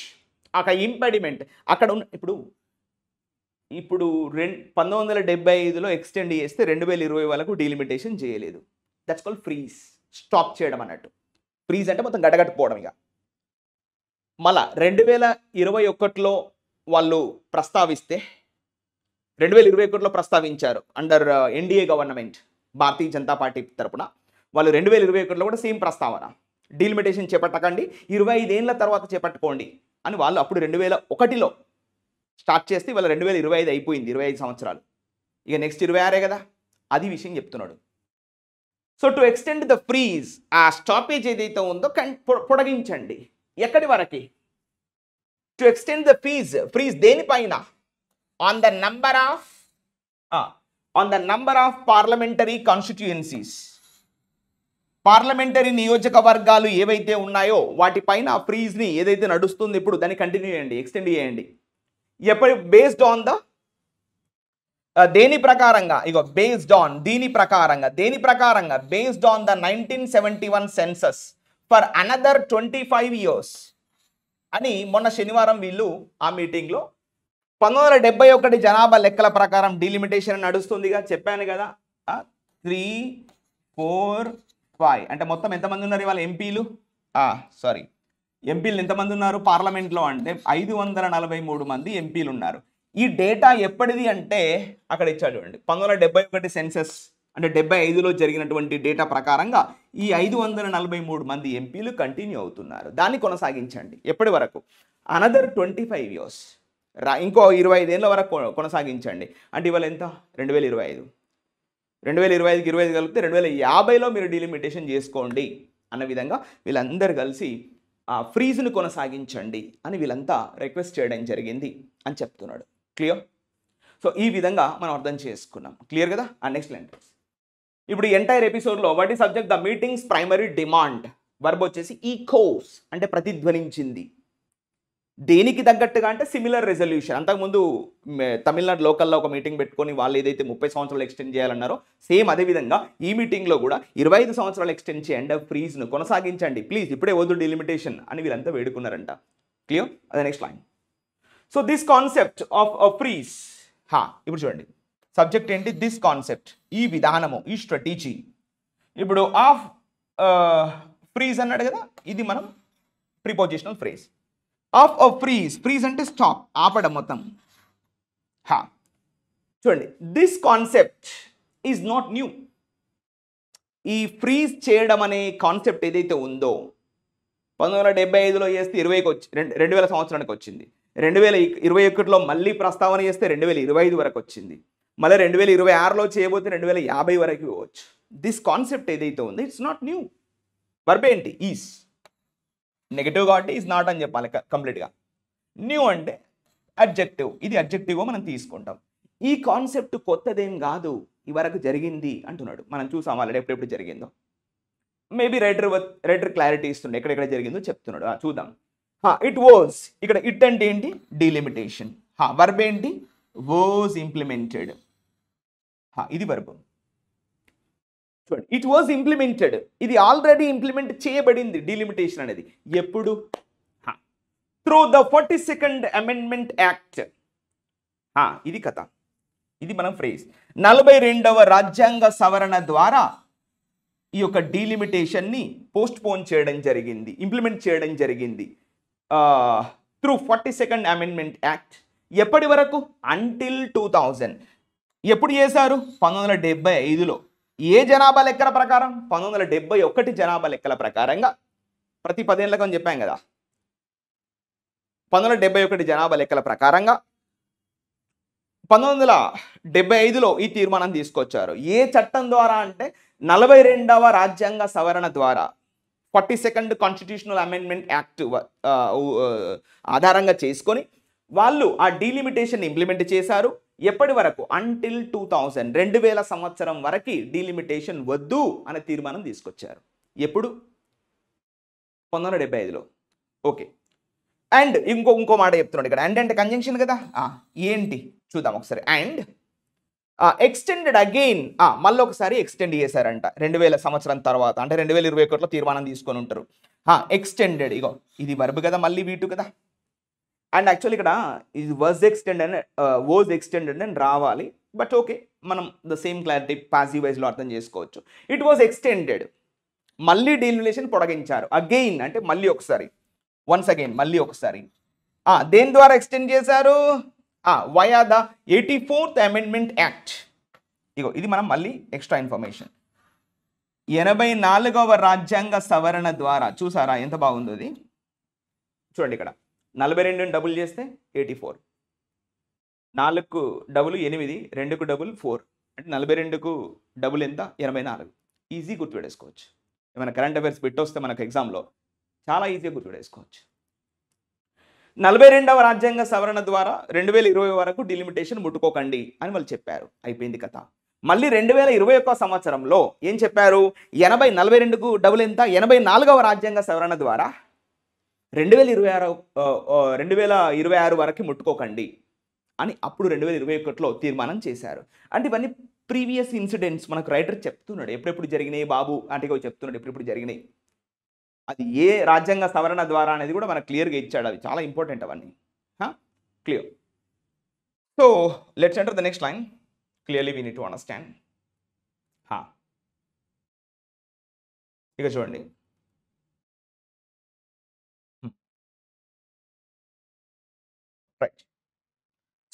ఒక ఇంపెడిమెంట్ అక్కడ ఉన్న. ఇప్పుడు 1975లో ఎక్స్టెండ్ చేస్తే 2020 వరకు డీలిమిటేషన్ చేయలేదు. That's called freeze. స్టాప్ చేయడం అన్నట్టు. ఫ్రీజ్ అంటే మొత్తం గడగట్టుకోవడం. ఇక మళ్ళా 2021లో వాళ్ళు ప్రస్తావిస్తే 2021లో ప్రస్తావించారు under NDA government, Bharatiya Janata party తరపున. వాళ్ళు 2021లో కూడా సేమ్ ప్రస్తావన, డీలిమిటేషన్ చేపట్టకండి, 25 ఏళ్ళ తర్వాత చేపట్టుకోండి అని వాళ్ళు అప్పుడు 2001లో స్టార్ట్ చేస్తే వాళ్ళ 2025 అయిపోయింది, 25 సంవత్సరాలు. ఇక నెక్స్ట్ 26 కదా, అది విషయం చెప్తున్నాడు. So to extend the freeze, ఆ స్టాపేజ్ ఏదైతే ఉందో పొడిగించండి. ఎక్కడి వరకు? టు ఎక్స్టెండ్ ద ఫ్రీజ్ దేనిపైన? On the number of parliamentary constituencies. Parliamentary నియోజకవర్గాలు ఏవైతే ఉన్నాయో వాటిపైన ఆ ఫ్రీజ్ని ఏదైతే నడుస్తుంది ఇప్పుడు దాన్ని కంటిన్యూ చేయండి, ఎక్స్టెండ్ చేయండి. ఎప్పుడు? బేస్డ్ ఆన్ ద దేని ప్రకారంగా? ఇగో బేస్డ్ ఆన్, దేని ప్రకారంగా based on the 1971 census for another 25 years అని మొన్న శనివారం వీళ్ళు ఆ మీటింగ్లో 1971 జనాభా లెక్కల ప్రకారం డీలిమిటేషన్ నడుస్తుందిగా, చెప్పాను కదా. 3, 4, 5 అంటే మొత్తం ఎంతమంది ఉన్నారు ఇవాళ ఎంపీలు? సారీ, ఎంపీలు ఎంతమంది ఉన్నారు పార్లమెంట్లో అంటే 543 మంది ఎంపీలు ఉన్నారు. ఈ డేటా ఎప్పటిది అంటే అక్కడ ఇచ్చాడు చూడండి, 1971 సెన్సస్ అంటే 75లో జరిగినటువంటి డేటా ప్రకారంగా ఈ 543 మంది ఎంపీలు కంటిన్యూ అవుతున్నారు. దాన్ని కొనసాగించండి ఎప్పటి వరకు? అనదర్ 25 ఇయర్స్, ఇంకో 25 ఏళ్ళ వరకు కొనసాగించండి. అంటే ఇవాళ ఎంత? 2025. 2025కి 25 కలిపితే 2050లో మీరు డీలిమిటేషన్ చేసుకోండి అన్న విధంగా వీళ్ళందరూ కలిసి ఫ్రీజ్ను కొనసాగించండి అని వీళ్ళంతా రిక్వెస్ట్ చేయడం జరిగింది అని చెప్తున్నాడు. క్లియర్? సో ఈ విధంగా మనం అర్థం చేసుకున్నాం. క్లియర్ కదా? Next line. ఇప్పుడు ఎంటైర్ ఎపిసోడ్లో what is subject? The meeting's primary demand. Verb వచ్చేసి ఈకోస్ అంటే ప్రతిధ్వనించింది. దేనికి తగ్గట్టుగా అంటే సిమిలర్ రెజల్యూషన్. అంతకుముందు తమిళనాడు లోకల్లో ఒక మీటింగ్ పెట్టుకొని వాళ్ళు ఏదైతే 30 సంవత్సరాలు ఎక్స్టెండ్ చేయాలన్నారో సేమ్ అదేవిధంగా ఈ మీటింగ్లో కూడా 25 సంవత్సరాలు ఎక్స్టెండ్ చేయండి, ఫ్రీజ్ను కొనసాగించండి ప్లీజ్, ఇప్పుడే వద్దు డీలిమిటేషన్ అని వీళ్ళంతా వేడుకున్నారంట. క్లియర్? అదే next line. So this concept of freeze, ఇప్పుడు చూడండి సబ్జెక్ట్ ఏంటి? దిస్ కాన్సెప్ట్, ఈ విధానము, ఈ స్ట్రాటజీ. ఇప్పుడు ఆఫ్ ఫ్రీజ్ అన్నాడు కదా, ఇది మనం prepositional phrase. Of freeze, freeze అంటే స్టాప్, ఆపడం మొత్తం. చూడండి, this concept is not new. ఈ ఫ్రీజ్ చేయడం అనే కాన్సెప్ట్ ఏదైతే ఉందో 1975లో చేస్తే 2000 సంవత్సరానికి వచ్చింది. 2021లో మళ్ళీ ప్రస్తావన చేస్తే 2025 వరకు వచ్చింది. మళ్ళీ 2026లో చేయబోతే 2050 వరకు ఇవ్వచ్చు. దిస్ కాన్సెప్ట్ ఏదైతే ఉందో ఇట్స్ నాట్ న్యూ. వర్బ్ ఏంటి? ఈజ్. నెగటివ్ కాబట్టి ఈజ్ నాట్ అని చెప్పాలి కంప్లీట్గా. న్యూ అంటే అడ్జెక్టివ్, ఇది అడ్జెక్టివ్గా మనం తీసుకుంటాం. ఈ కాన్సెప్ట్ కొత్తదేం కాదు, ఈ వరకు జరిగింది అంటున్నాడు. మనం చూసాం ఆల్రెడీ ఎప్పుడెప్పుడు జరిగిందో. మేబీ రైటర్ క్లారిటీ ఇస్తుండే ఎక్కడెక్కడ జరిగిందో చెప్తున్నాడు. చూద్దాం. ఇట్ వాజ్, ఇక్కడ ఇట్ అంటే ఏంటి? డీలిమిటేషన్. వర్బ్ ఏంటి? Was implemented. ఇది వర్బ్. చూడండి, ఇట్ వాజ్ ఇంప్లిమెంటెడ్, ఇది ఆల్రెడీ ఇంప్లిమెంట్ చేయబడింది డీలిమిటేషన్ అనేది. ఎప్పుడు? Through the 42nd amendment act. ఇది కథ, ఇది మనం ఫ్రేజ్. 42వ రాజ్యాంగ సవరణ ద్వారా ఈ యొక్క డీలిమిటేషన్ని పోస్ట్ పోన్ చేయడం జరిగింది, ఇంప్లిమెంట్ చేయడం జరిగింది. Through 42nd amendment act. ఎప్పటి వరకు? అంటిల్ 2000. ఎప్పుడు చేశారు? 1975లో. ఏ జనాభా లెక్కల ప్రకారం? 1971 జనాభా లెక్కల ప్రకారంగా. ప్రతి 10 ఏళ్ళకు అని చెప్పాం కదా. 1971 జనాభా లెక్కల ప్రకారంగా 1975లో ఈ తీర్మానం తీసుకొచ్చారు. ఏ చట్టం ద్వారా అంటే 42వ రాజ్యాంగ సవరణ ద్వారా, 42nd కాన్స్టిట్యూషనల్ అమెండ్మెంట్ యాక్ట్ ఆధారంగా చేసుకొని వాళ్ళు ఆ డీలిమిటేషన్ ఇంప్లిమెంట్ చేశారు. ఎప్పటి వరకు? అంటిల్ 2000, 2000 సంవత్సరం వరకు డీలిమిటేషన్ వద్దు అనే తీర్మానం తీసుకొచ్చారు. ఎప్పుడు? 1975లో. ఓకే. అండ్ ఇంకో మాట చెప్తున్నాడు ఇక్కడ. అండ్ అంటే కంజంక్షన్ కదా. ఏంటి చూద్దాం ఒకసారి. అండ్ ఎక్స్టెండెడ్ అగైన్, మళ్ళీ ఒకసారి ఎక్స్టెండ్ చేశారంట 2000 సంవత్సరం తర్వాత, అంటే 2021లో తీర్మానం తీసుకొని ఉంటారు. ఎక్స్టెండెడ్, ఇగో ఇది వర్బ్ కదా, మళ్ళీ వీటు కదా. అండ్ యాక్చువల్లీ ఇక్కడ ఇది వాజ్ ఎక్స్టెండెడ్ అని రావాలి, బట్ ఓకే, మనం ద సేమ్ క్లారిటీ పాసివ్ వైజ్లో అర్థం చేసుకోవచ్చు. ఇట్ వాజ్ ఎక్స్టెండెడ్, మళ్ళీ డీలిమిటేషన్ పొడిగించారు. అగైన్ అంటే మళ్ళీ ఒకసారి, వన్స్ అగైన్ మళ్ళీ ఒకసారి. దేని ద్వారా ఎక్స్టెండ్ చేశారు? Via the 84th amendment act. ఇగో ఇది మనం మళ్ళీ ఎక్స్ట్రా ఇన్ఫర్మేషన్. 84వ రాజ్యాంగ సవరణ ద్వారా. చూసారా ఎంత బాగుందో ఇది? చూడండి ఇక్కడ 42ని డబుల్ చేస్తే 84, 4కు డబుల్ 8, 2కు డబుల్ 4, అంటే 42కు డబుల్ ఎంత? 84. ఈజీ గుర్తుపెట్టేసుకోవచ్చు. ఏమైనా కరెంట్ అఫైర్స్ పెట్టొస్తే మనకు ఎగ్జామ్లో చాలా ఈజీగా గుర్తుపెట్టేసుకోవచ్చు. 42వ రాజ్యాంగ సవరణ ద్వారా 2020 వరకు డీలిమిటేషన్ ముట్టుకోకండి అని వాళ్ళు చెప్పారు. అయిపోయింది కథ. మళ్ళీ 2021 సంవత్సరంలో ఏం చెప్పారు? 42కు డబుల్ ఎంత? 84వ రాజ్యాంగ సవరణ ద్వారా 2026 వరకు ముట్టుకోకండి అని అప్పుడు 2021లో తీర్మానం చేశారు. అంటే ఇవన్నీ ప్రీవియస్ ఇన్సిడెంట్స్ మనకు రైటర్ చెప్తున్నాడు. ఎప్పుడెప్పుడు జరిగినాయి బాబు అంటే చెప్తున్నాడు, ఎప్పుడెప్పుడు జరిగినాయి, అది ఏ రాజ్యాంగ సవరణ ద్వారా అనేది కూడా మనకు క్లియర్గా ఇచ్చాడు. అది చాలా ఇంపార్టెంట్ అవన్నీ. Clear. So let's enter the next line. Clearly we need to understand. ఇక చూడండి, రైట్.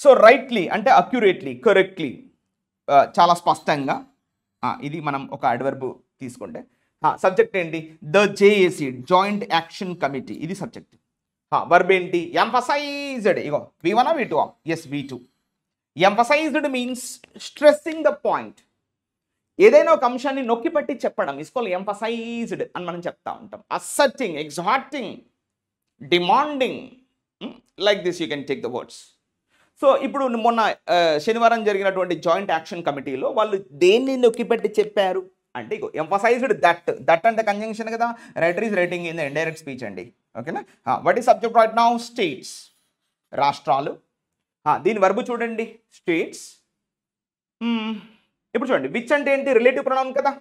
సో రైట్లీ అంటే అక్యురేట్లీ, కరెక్ట్లీ, చాలా స్పష్టంగా, ఇది మనం ఒక అడ్వర్బ్ తీసుకుంటే సబ్జెక్ట్ ఏంటి, the JAC joint action committee, ఇది సబ్జెక్ట్. వర్బ్ ఏంటి, ఎంఫసైజ్డ్. ఇగో V1 V2? Yes V2. Emphasised means stressing the point. ఏదైనా ఒక అంశాన్ని నొక్కిపట్టి చెప్పడం ఇస్ కాల్డ్ ఎంఫసైజ్డ్ అని మనం చెప్తా ఉంటాం. Asserting, exhorting, demanding, like this you can take the words. So ఇప్పుడు మొన్న శనివారం జరిగినటువంటి జాయింట్ యాక్షన్ కమిటీలో వాళ్ళు దేన్ని నొక్కిపెట్టి చెప్పారు అంటే, ఇగో ఎంఫసైజ్డ్ దట్. దట్ అంటే కంజంక్షన్ కదా, writer is writing in the indirect speech అండి. ఓకేనా. What is subject right now, states, రాష్ట్రాలు. దీని వర్బ్ చూడండి, స్టేట్స్. ఇప్పుడు చూడండి, విచ్ అంటే ఏంటి, రిలేటివ్ ప్రొనౌన్ కదా.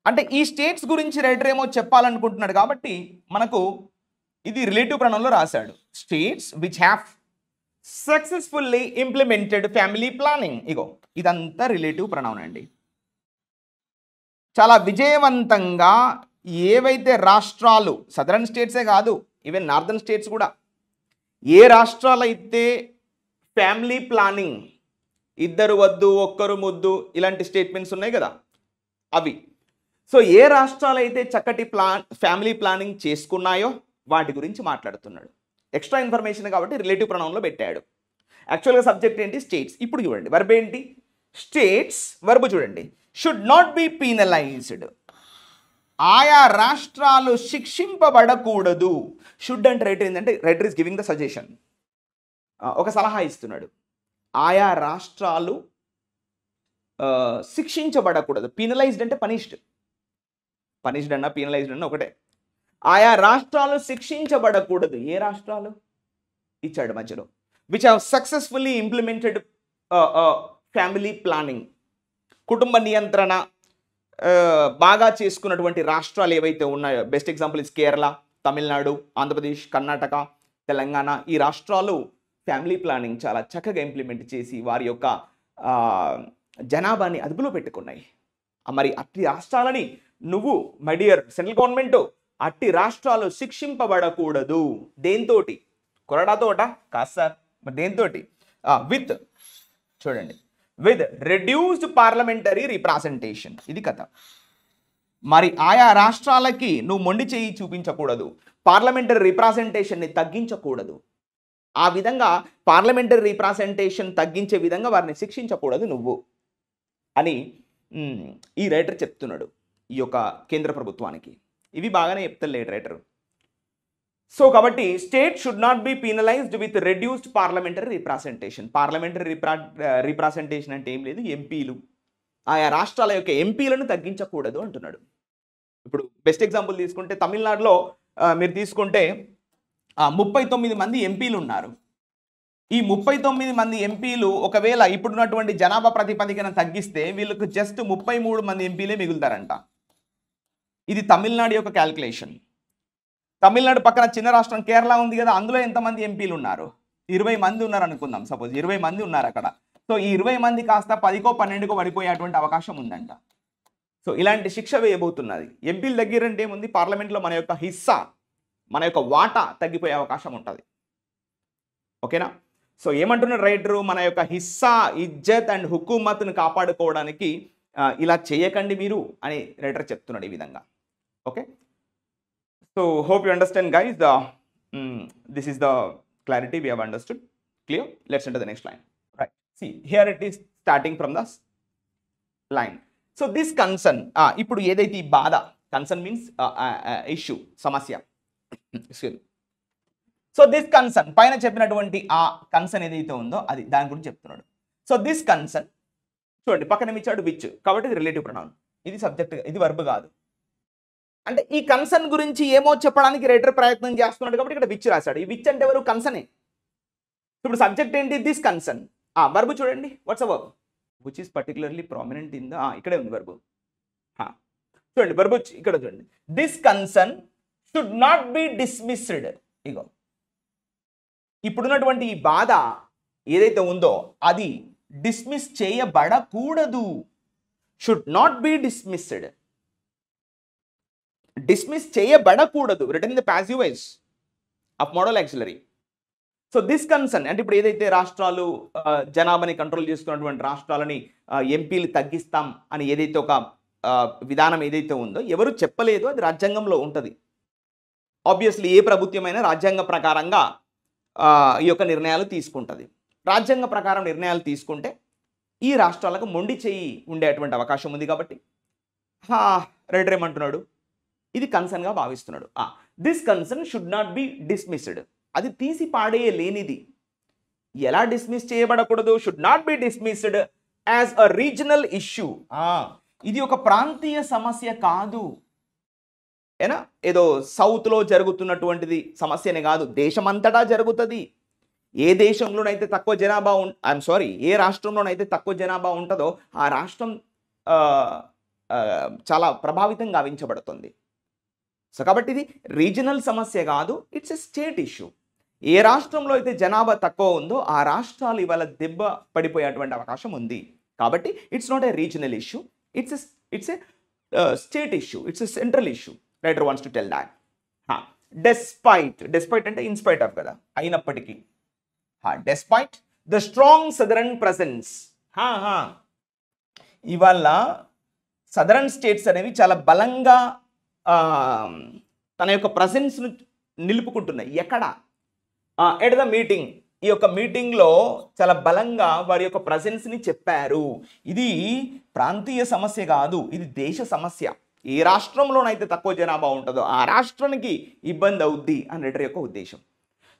అంటే ఈ స్టేట్స్ గురించి రైటర్ ఏమో చెప్పాలనుకుంటున్నాడు కాబట్టి మనకు ఇది రిలేటివ్ ప్రొనౌన్లో రాశాడు. States which have successfully implemented family planning. ఇగో ఇదంతా రిలేటివ్ ప్రొనౌన్ అండి. చాలా విజయవంతంగా ఏవైతే రాష్ట్రాలు, సదరన్ స్టేట్సే కాదు, ఈవెన్ నార్దర్న్ స్టేట్స్ కూడా, ఏ రాష్ట్రాలు అయితే ఫ్యామిలీ ప్లానింగ్, ఇద్దరు వద్దు ఒక్కరు ముద్దు ఇలాంటి స్టేట్మెంట్స్ ఉన్నాయి కదా అవి. సో ఏ రాష్ట్రాలు అయితే చక్కటి ఫ్యామిలీ ప్లానింగ్ చేసుకున్నాయో వాటి గురించి మాట్లాడుతున్నాడు. ఎక్స్ట్రా ఇన్ఫర్మేషన్ కాబట్టి రిలేటివ్ ప్రొనౌన్లో పెట్టాడు. యాక్చువల్గా సబ్జెక్ట్ ఏంటి, స్టేట్స్. ఇప్పుడు చూడండి వర్బ్ ఏంటి, స్టేట్స్. వర్బ్ చూడండి, షుడ్ నాట్ బి పీనలైజ్డ్. ఆయా రాష్ట్రాలు శిక్షింపబడకూడదు. షుడ్ అంటే రైటర్ ఏంటంటే, writer is giving the suggestion, ఒక సలహా ఇస్తున్నాడు. ఆయా రాష్ట్రాలు శిక్షించబడకూడదు. పీనలైజ్డ్ అంటే పనిష్డ్. పనిష్డ్ అన్న పీనలైజ్డ్ అన్న ఒకటే. ఆయా రాష్ట్రాలు శిక్షించబడకూడదు. ఏ రాష్ట్రాలు ఇచ్చాడు మధ్యలో, which have successfully implemented family planning. కుటుంబ నియంత్రణ బాగా చేసుకున్నటువంటి రాష్ట్రాలు ఏవైతే ఉన్నాయో, best example is Kerala, Tamil Nadu, Andhra Pradesh, Karnataka, Telangana. ఈ రాష్ట్రాలు ఫ్యామిలీ ప్లానింగ్ చాలా చక్కగా ఇంప్లిమెంట్ చేసి వారి యొక్క జనాభాని అదుపులో పెట్టుకున్నాయి. మరి అట్టి రాష్ట్రాలని నువ్వు, మై డియర్ సెంట్రల్ గవర్నమెంట్, అట్టి రాష్ట్రాలు శిక్షింపబడకూడదు. దేంతోటి, కొరడాతోట కాదు సార్, మరి దేంతోటి, విత్, చూడండి, విత్ రెడ్యూస్డ్ పార్లమెంటరీ రిప్రజెంటేషన్. ఇది కథ. మరి ఆయా రాష్ట్రాలకి నువ్వు మొండి చేయి చూపించకూడదు, పార్లమెంటరీ రిప్రజెంటేషన్ని తగ్గించకూడదు. ఆ విధంగా పార్లమెంటరీ రిప్రజెంటేషన్ తగ్గించే విధంగా వారిని శిక్షించకూడదు నువ్వు అని ఈ రైటర్ చెప్తున్నాడు ఈ యొక్క కేంద్ర ప్రభుత్వానికి. ఇవి బాగానే చెప్తాడు రైటర్. సో కాబట్టి state should not B penalised with reduced parliamentary representation. Parliamentary representation అంటే ఏం లేదు, ఎంపీలు, ఆయా రాష్ట్రాల యొక్క ఎంపీలను తగ్గించకూడదు అంటున్నాడు. ఇప్పుడు బెస్ట్ ఎగ్జాంపుల్ తీసుకుంటే తమిళనాడులో మీరు తీసుకుంటే 39 మంది ఎంపీలు ఉన్నారు. ఈ 39 మంది ఎంపీలు ఒకవేళ ఇప్పుడున్నటువంటి జనాభా ప్రాతిపదికన తగ్గిస్తే వీళ్ళకు జస్ట్ 33 మంది ఎంపీలే మిగులుతారంట. ఇది తమిళనాడు యొక్క క్యాల్కులేషన్. తమిళనాడు పక్కన చిన్న రాష్ట్రం కేరళ ఉంది కదా, అందులో ఎంతమంది ఎంపీలు ఉన్నారు, 20 మంది ఉన్నారు అనుకుందాం. సపోజ్ 20 మంది ఉన్నారు అక్కడ. సో ఈ 20 మంది కాస్త 10కో 12కో పడిపోయేటువంటి అవకాశం ఉందంట. సో ఇలాంటి శిక్ష వేయబోతున్నది. ఎంపీల దగ్గర అంటే ఏముంది, పార్లమెంట్లో మన యొక్క హిస్సా, మన యొక్క వాటా తగ్గిపోయే అవకాశం ఉంటుంది. ఓకేనా. సో ఏమంటున్నారు రైటరు, మన యొక్క హిస్సా, ఇజ్జత్ అండ్ హుకుమత్ను కాపాడుకోవడానికి ఇలా చేయకండి మీరు అని రైటర్ చెప్తున్నాడు ఈ విధంగా. Okay. So hope you understand guys, this is the clarity we have understood. Clear? Let's enter the next line. Right, see here it is starting from the line. So this concern, ఇప్పుడు ఏదైతే ఈ బాధ, concern means issue, సమస్య. So this concern పైన చెప్పినటువంటి ఆ concern ఏదైతే ఉందో అది దాని గురించి చెప్తున్నాడు. సో దిస్ కన్సర్న్ చూడండి పక్కన ఇచ్చాడు విచ్, కాబట్టి ఇది రిలేటివ్ ప్రొనౌన్, ఇది సబ్జెక్ట్, ఇది వర్బ్ కాదు. అంటే ఈ కన్సర్న్ గురించి ఏమో చెప్పడానికి రైటర్ ప్రయత్నం చేస్తున్నాడు కాబట్టి ఇక్కడ విచ్ రాశాడు. ఈ విచ్ అంటే ఎవరు, కన్సర్నే. ఇప్పుడు సబ్జెక్ట్ ఏంటి, దిస్ కన్సర్న్. వర్బ్ చూడండి, what's a verb which is particularly prominent in the, ఇక్కడే ఉంది వర్బ్. చూడండి వర్బ్ ఇక్కడ చూడండి, this concern should not be dismissed. ఇగో ఇప్పుడున్నటువంటి ఈ బాధ ఏదైతే ఉందో అది డిస్మిస్ చేయబడకూడదు. Should not be dismissed. Dismiss చేయబడకూడదు. Written in the passive voice of modal auxiliary. So this concern అంటే ఇప్పుడు ఏదైతే రాష్ట్రాలు జనాభాని కంట్రోల్ చేసుకున్నటువంటి రాష్ట్రాలని ఎంపీలు తగ్గిస్తాం అని ఏదైతే ఒక విధానం ఏదైతే ఉందో ఎవరు చెప్పలేదు, అది రాజ్యాంగంలో ఉంటుంది. ఆబ్వియస్లీ ఏ ప్రభుత్వమైనా రాజ్యాంగ ప్రకారంగా ఈ యొక్క నిర్ణయాలు తీసుకుంటుంది. రాజ్యాంగ ప్రకారం నిర్ణయాలు తీసుకుంటే ఈ రాష్ట్రాలకు మొండి చేయి ఉండేటువంటి అవకాశం ఉంది. కాబట్టి రెడ్డి ఏమంటున్నాడు, ఇది కన్సర్న్గా భావిస్తున్నాడు. This concern should not be dismissed. అది తీసి పాడేయలేనిది. ఎలా డిస్మిస్ చేయబడకూడదు? Should not be dismissed as a regional issue. ఇది ఒక ప్రాంతీయ సమస్య కాదు. ఏనా ఏదో సౌత్లో జరుగుతున్నటువంటిది సమస్యనే కాదు, దేశమంతటా జరుగుతుంది. ఏ దేశంలోనైతే తక్కువ జనాభా ఏ రాష్ట్రంలోనైతే తక్కువ జనాభా ఉంటుందో ఆ రాష్ట్రం చాలా ప్రభావితం గావించబడుతుంది. సో కాబట్టి ఇది రీజనల్ సమస్య కాదు, ఇట్స్ ఎ స్టేట్ ఇష్యూ. ఏ రాష్ట్రంలో అయితే జనాభా తక్కువ ఉందో ఆ రాష్ట్రాలు ఇవాళ దెబ్బ పడిపోయేటువంటి అవకాశం ఉంది. కాబట్టి it's not a regional issue, it's a state issue, it's a central issue. Writer wants to tell that. Despite అంటే ఇన్స్పైట్ ఆఫ్ కదా, అయినప్పటికీ. Despite the strong southern presence. ఇవాళ సదరన్ స్టేట్స్ అనేవి చాలా బలంగా తన యొక్క ప్రజెన్స్ను నిలుపుకుంటున్నాయి. ఎక్కడ? At the meeting. ఈ యొక్క మీటింగ్లో చాలా బలంగా వారి యొక్క ప్రజెన్స్ని చెప్పారు. ఇది ప్రాంతీయ సమస్య కాదు, ఇది దేశ సమస్య. ఏ రాష్ట్రంలోనైతే తక్కువ జనాభా ఉంటుందో ఆ రాష్ట్రానికి ఇబ్బంది అవుద్ది అని రెడ్డి యొక్క ఉద్దేశం.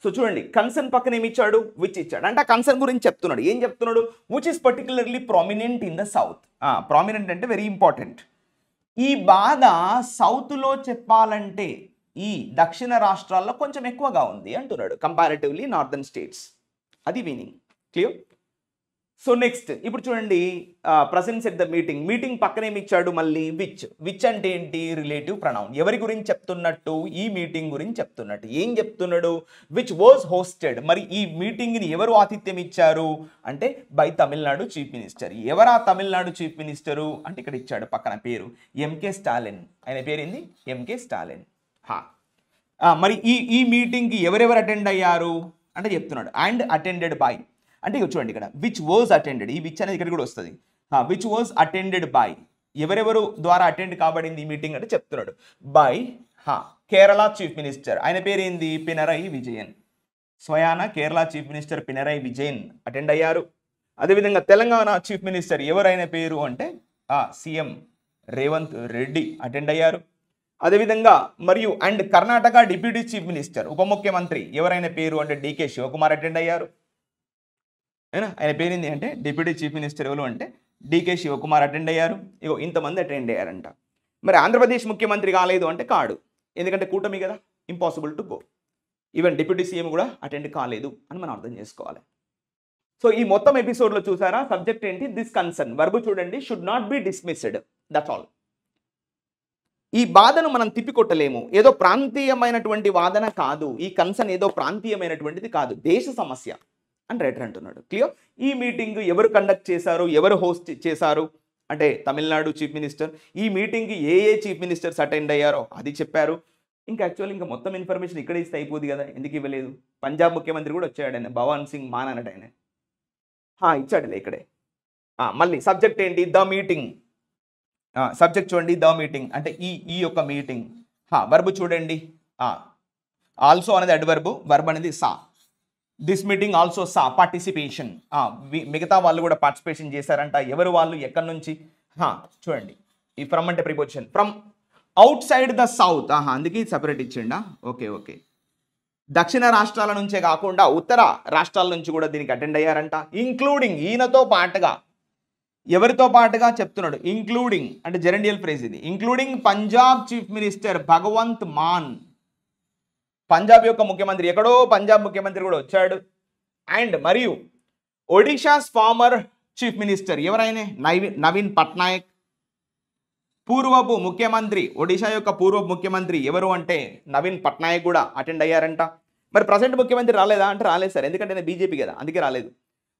సో చూడండి, కన్సర్న్ పక్కన ఏమి ఇచ్చాడు? విచ్ ఇచ్చాడు. అంటే ఆ కన్సర్న్ గురించి చెప్తున్నాడు. ఏం చెప్తున్నాడు? Which is particularly prominent in the south. Prominent అంటే వెరీ ఇంపార్టెంట్. ఈ బాధ సౌత్లో చెప్పాలంటే ఈ దక్షిణ రాష్ట్రాల్లో కొంచెం ఎక్కువగా ఉంది అంటున్నాడు, కంపారిటివ్లీ నార్థన్ స్టేట్స్. అది మీనింగ్. క్లియర్? సో నెక్స్ట్ ఇప్పుడు చూడండి, ప్రజెన్స్ ఎట్ ద మీటింగ్ పక్కన ఏమి ఇచ్చాడు? మళ్ళీ విచ్ అంటే ఏంటి? Relative pronoun. ఎవరి గురించి చెప్తున్నట్టు? ఈ మీటింగ్ గురించి చెప్తున్నట్టు. ఏం చెప్తున్నాడు? Which was hosted. మరి ఈ మీటింగ్ని ఎవరు ఆతిథ్యం ఇచ్చారు అంటే బై తమిళనాడు చీఫ్ మినిస్టర్. ఎవరా తమిళనాడు చీఫ్ మినిస్టరు అంటే ఇక్కడ ఇచ్చాడు పక్కన పేరు, ఎంకే స్టాలిన్. ఆయన పేరేంది? ఎంకే స్టాలిన్. మరి ఈ మీటింగ్కి ఎవరెవరు అటెండ్ అయ్యారు అంటే చెప్తున్నాడు, అండ్ అటెండెడ్ బై. అంటే ఇక చూడండి, ఇక్కడ విచ్ వాజ్ అటెండెడ్, ఈ విచ్ అనేది ఇక్కడ కూడా వస్తుంది. విచ్ వాజ్ అటెండెడ్ బై, ఎవరెవరు ద్వారా అటెండ్ కాబడింది ఈ మీటింగ్ అంటే చెప్తున్నాడు. By Kerala chief minister. ఆయన పేరేంది? పినరయి విజయన్. స్వయాన Kerala chief minister Pinarayi Vijayan attend అయ్యారు. అదేవిధంగా తెలంగాణ చీఫ్ మినిస్టర్ ఎవరైన పేరు అంటే సీఎం రేవంత్ రెడ్డి అటెండ్ అయ్యారు. అదేవిధంగా మరియు and Karnataka deputy chief minister ఉప ముఖ్యమంత్రి ఎవరైన పేరు అంటే డికే శివకుమార్ అటెండ్ అయ్యారు. ఆయన పేరేంది అంటే డిప్యూటీ చీఫ్ మినిస్టర్ ఎవరు అంటే డికే శివకుమార్ అటెండ్ అయ్యారు. ఇగో ఇంతమంది అటెండ్ అయ్యారంట. మరి ఆంధ్రప్రదేశ్ ముఖ్యమంత్రి కాలేదు అంటే కాడు, ఎందుకంటే కూటమి కదా, impossible to go. Even deputy CM కూడా అటెండ్ కాలేదు అని మనం అర్థం చేసుకోవాలి. సో ఈ మొత్తం ఎపిసోడ్లో చూసారా, సబ్జెక్ట్ ఏంటి? This concern. వర్బ్ చూడండి, should not be dismissed. That's all. ఈ బాధను మనం తిప్పికొట్టలేము. ఏదో ప్రాంతీయమైనటువంటి వాదన కాదు, ఈ కన్సర్న్ ఏదో ప్రాంతీయమైనటువంటిది కాదు, దేశ సమస్య అని రైటర్ అంటున్నాడు. క్లియర్? ఈ మీటింగ్ ఎవరు కండక్ట్ చేశారు, ఎవరు హోస్ట్ చేశారు అంటే తమిళనాడు చీఫ్ మినిస్టర్. ఈ మీటింగ్కి ఏ చీఫ్ మినిస్టర్స్ అటెండ్ అయ్యారో అది చెప్పారు. ఇంకా యాక్చువల్లీ ఇంకా మొత్తం ఇన్ఫర్మేషన్ ఇక్కడ ఇస్తే అయిపోద్ది కదా, ఎందుకు ఇవ్వలేదు? పంజాబ్ ముఖ్యమంత్రి కూడా వచ్చాడు, ఆయన భగవాన్ సింగ్ మాన్ అన్నట్టు ఆయన ఇచ్చాడులే ఇక్కడే. మళ్ళీ సబ్జెక్ట్ ఏంటి? The meeting. సబ్జెక్ట్ చూడండి, ద మీటింగ్ అంటే ఈ యొక్క మీటింగ్. వర్బ్ చూడండి, ఆల్సో అనేది అడ్వర్బ్, వర్బ్ అనేది saw. This meeting also saw participation. మిగతా వాళ్ళు కూడా పార్టిసిపేషన్ చేశారంట. ఎవరు వాళ్ళు? ఎక్కడి నుంచి? చూడండి, ఈ ఫ్రమ్ అంటే preposition. From out side the south. అందుకే సపరేట్ ఇచ్చిండా? ఓకే. దక్షిణ రాష్ట్రాల నుంచే కాకుండా ఉత్తర రాష్ట్రాల నుంచి కూడా దీనికి అటెండ్ అయ్యారంట. ఇంక్లూడింగ్, ఈయనతో పాటుగా. ఎవరితో పాటుగా చెప్తున్నాడు? ఇంక్లూడింగ్ అంటే జెరండియల్ ఫ్రేజ్ ఇది. Including Punjab chief minister Bhagwant Mann. Punjab యొక్క ముఖ్యమంత్రి, ఎక్కడో పంజాబ్ ముఖ్యమంత్రి కూడా వచ్చాడు. అండ్ మరియు ఒడిషాస్ ఫార్మర్ చీఫ్ మినిస్టర్ ఎవరైనా నవీన్ పట్నాయక్. పూర్వపు ముఖ్యమంత్రి, ఒడిషా యొక్క పూర్వపు ముఖ్యమంత్రి ఎవరు అంటే నవీన్ పట్నాయక్ కూడా అటెండ్ అయ్యారంట. మరి ప్రజెంట్ ముఖ్యమంత్రి రాలేదా అంటే రాలేదు సార్, ఎందుకంటే నేను బీజేపీ కదా అందుకే రాలేదు.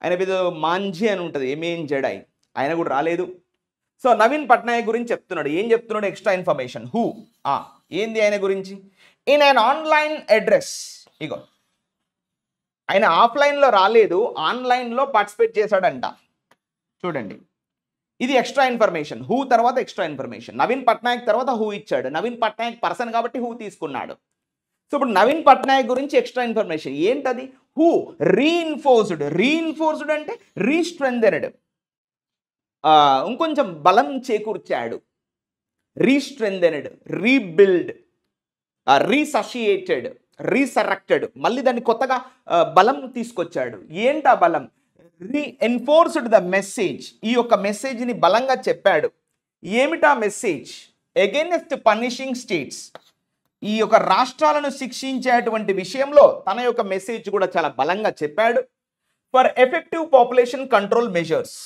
ఆయన పేరు మాంఝీ అని ఉంటుంది, MANZI, ఆయన కూడా రాలేదు. సో నవీన్ పట్నాయక్ గురించి చెప్తున్నాడు. ఏం చెప్తున్నాడు? Extra information. హూ, ఏంది ఆయన గురించి? In an online address. ఇగో ఆయన ఆఫ్లైన్లో రాలేదు, ఆన్లైన్లో పార్టిసిపేట్ చేశాడంట. చూడండి, ఇది ఎక్స్ట్రా ఇన్ఫర్మేషన్. హూ తర్వాత ఎక్స్ట్రా ఇన్ఫర్మేషన్. నవీన్ పట్నాయక్ తర్వాత హూ ఇచ్చాడు. నవీన్ పట్నాయక్ పర్సన్ కాబట్టి హూ తీసుకున్నాడు. సో ఇప్పుడు నవీన్ పట్నాయక్ గురించి ఎక్స్ట్రా ఇన్ఫర్మేషన్ ఏంటది? హూ రీఇన్ఫోర్స్డ్ అంటే రీస్ట్రెంథెన్డ్, ఇంకొంచెం బలం చేకూర్చాడు. రీస్ట్రెంథెన్డ్, రీబిల్డ్, రీసషియేటెడ్, రీసరెక్టెడ్, మళ్ళీ దాన్ని కొత్తగా బలం తీసుకొచ్చాడు. ఏంటా బలం? రీఎన్ఫోర్స్డ్ ద మెసేజ్, ఈ యొక్క మెసేజ్ని బలంగా చెప్పాడు. ఏమిటా మెసేజ్? అగైన్స్ట్ పనిషింగ్ స్టేట్స్, ఈ యొక్క రాష్ట్రాలను శిక్షించేటువంటి విషయంలో తన యొక్క మెసేజ్ కూడా చాలా బలంగా చెప్పాడు. For effective population control measures,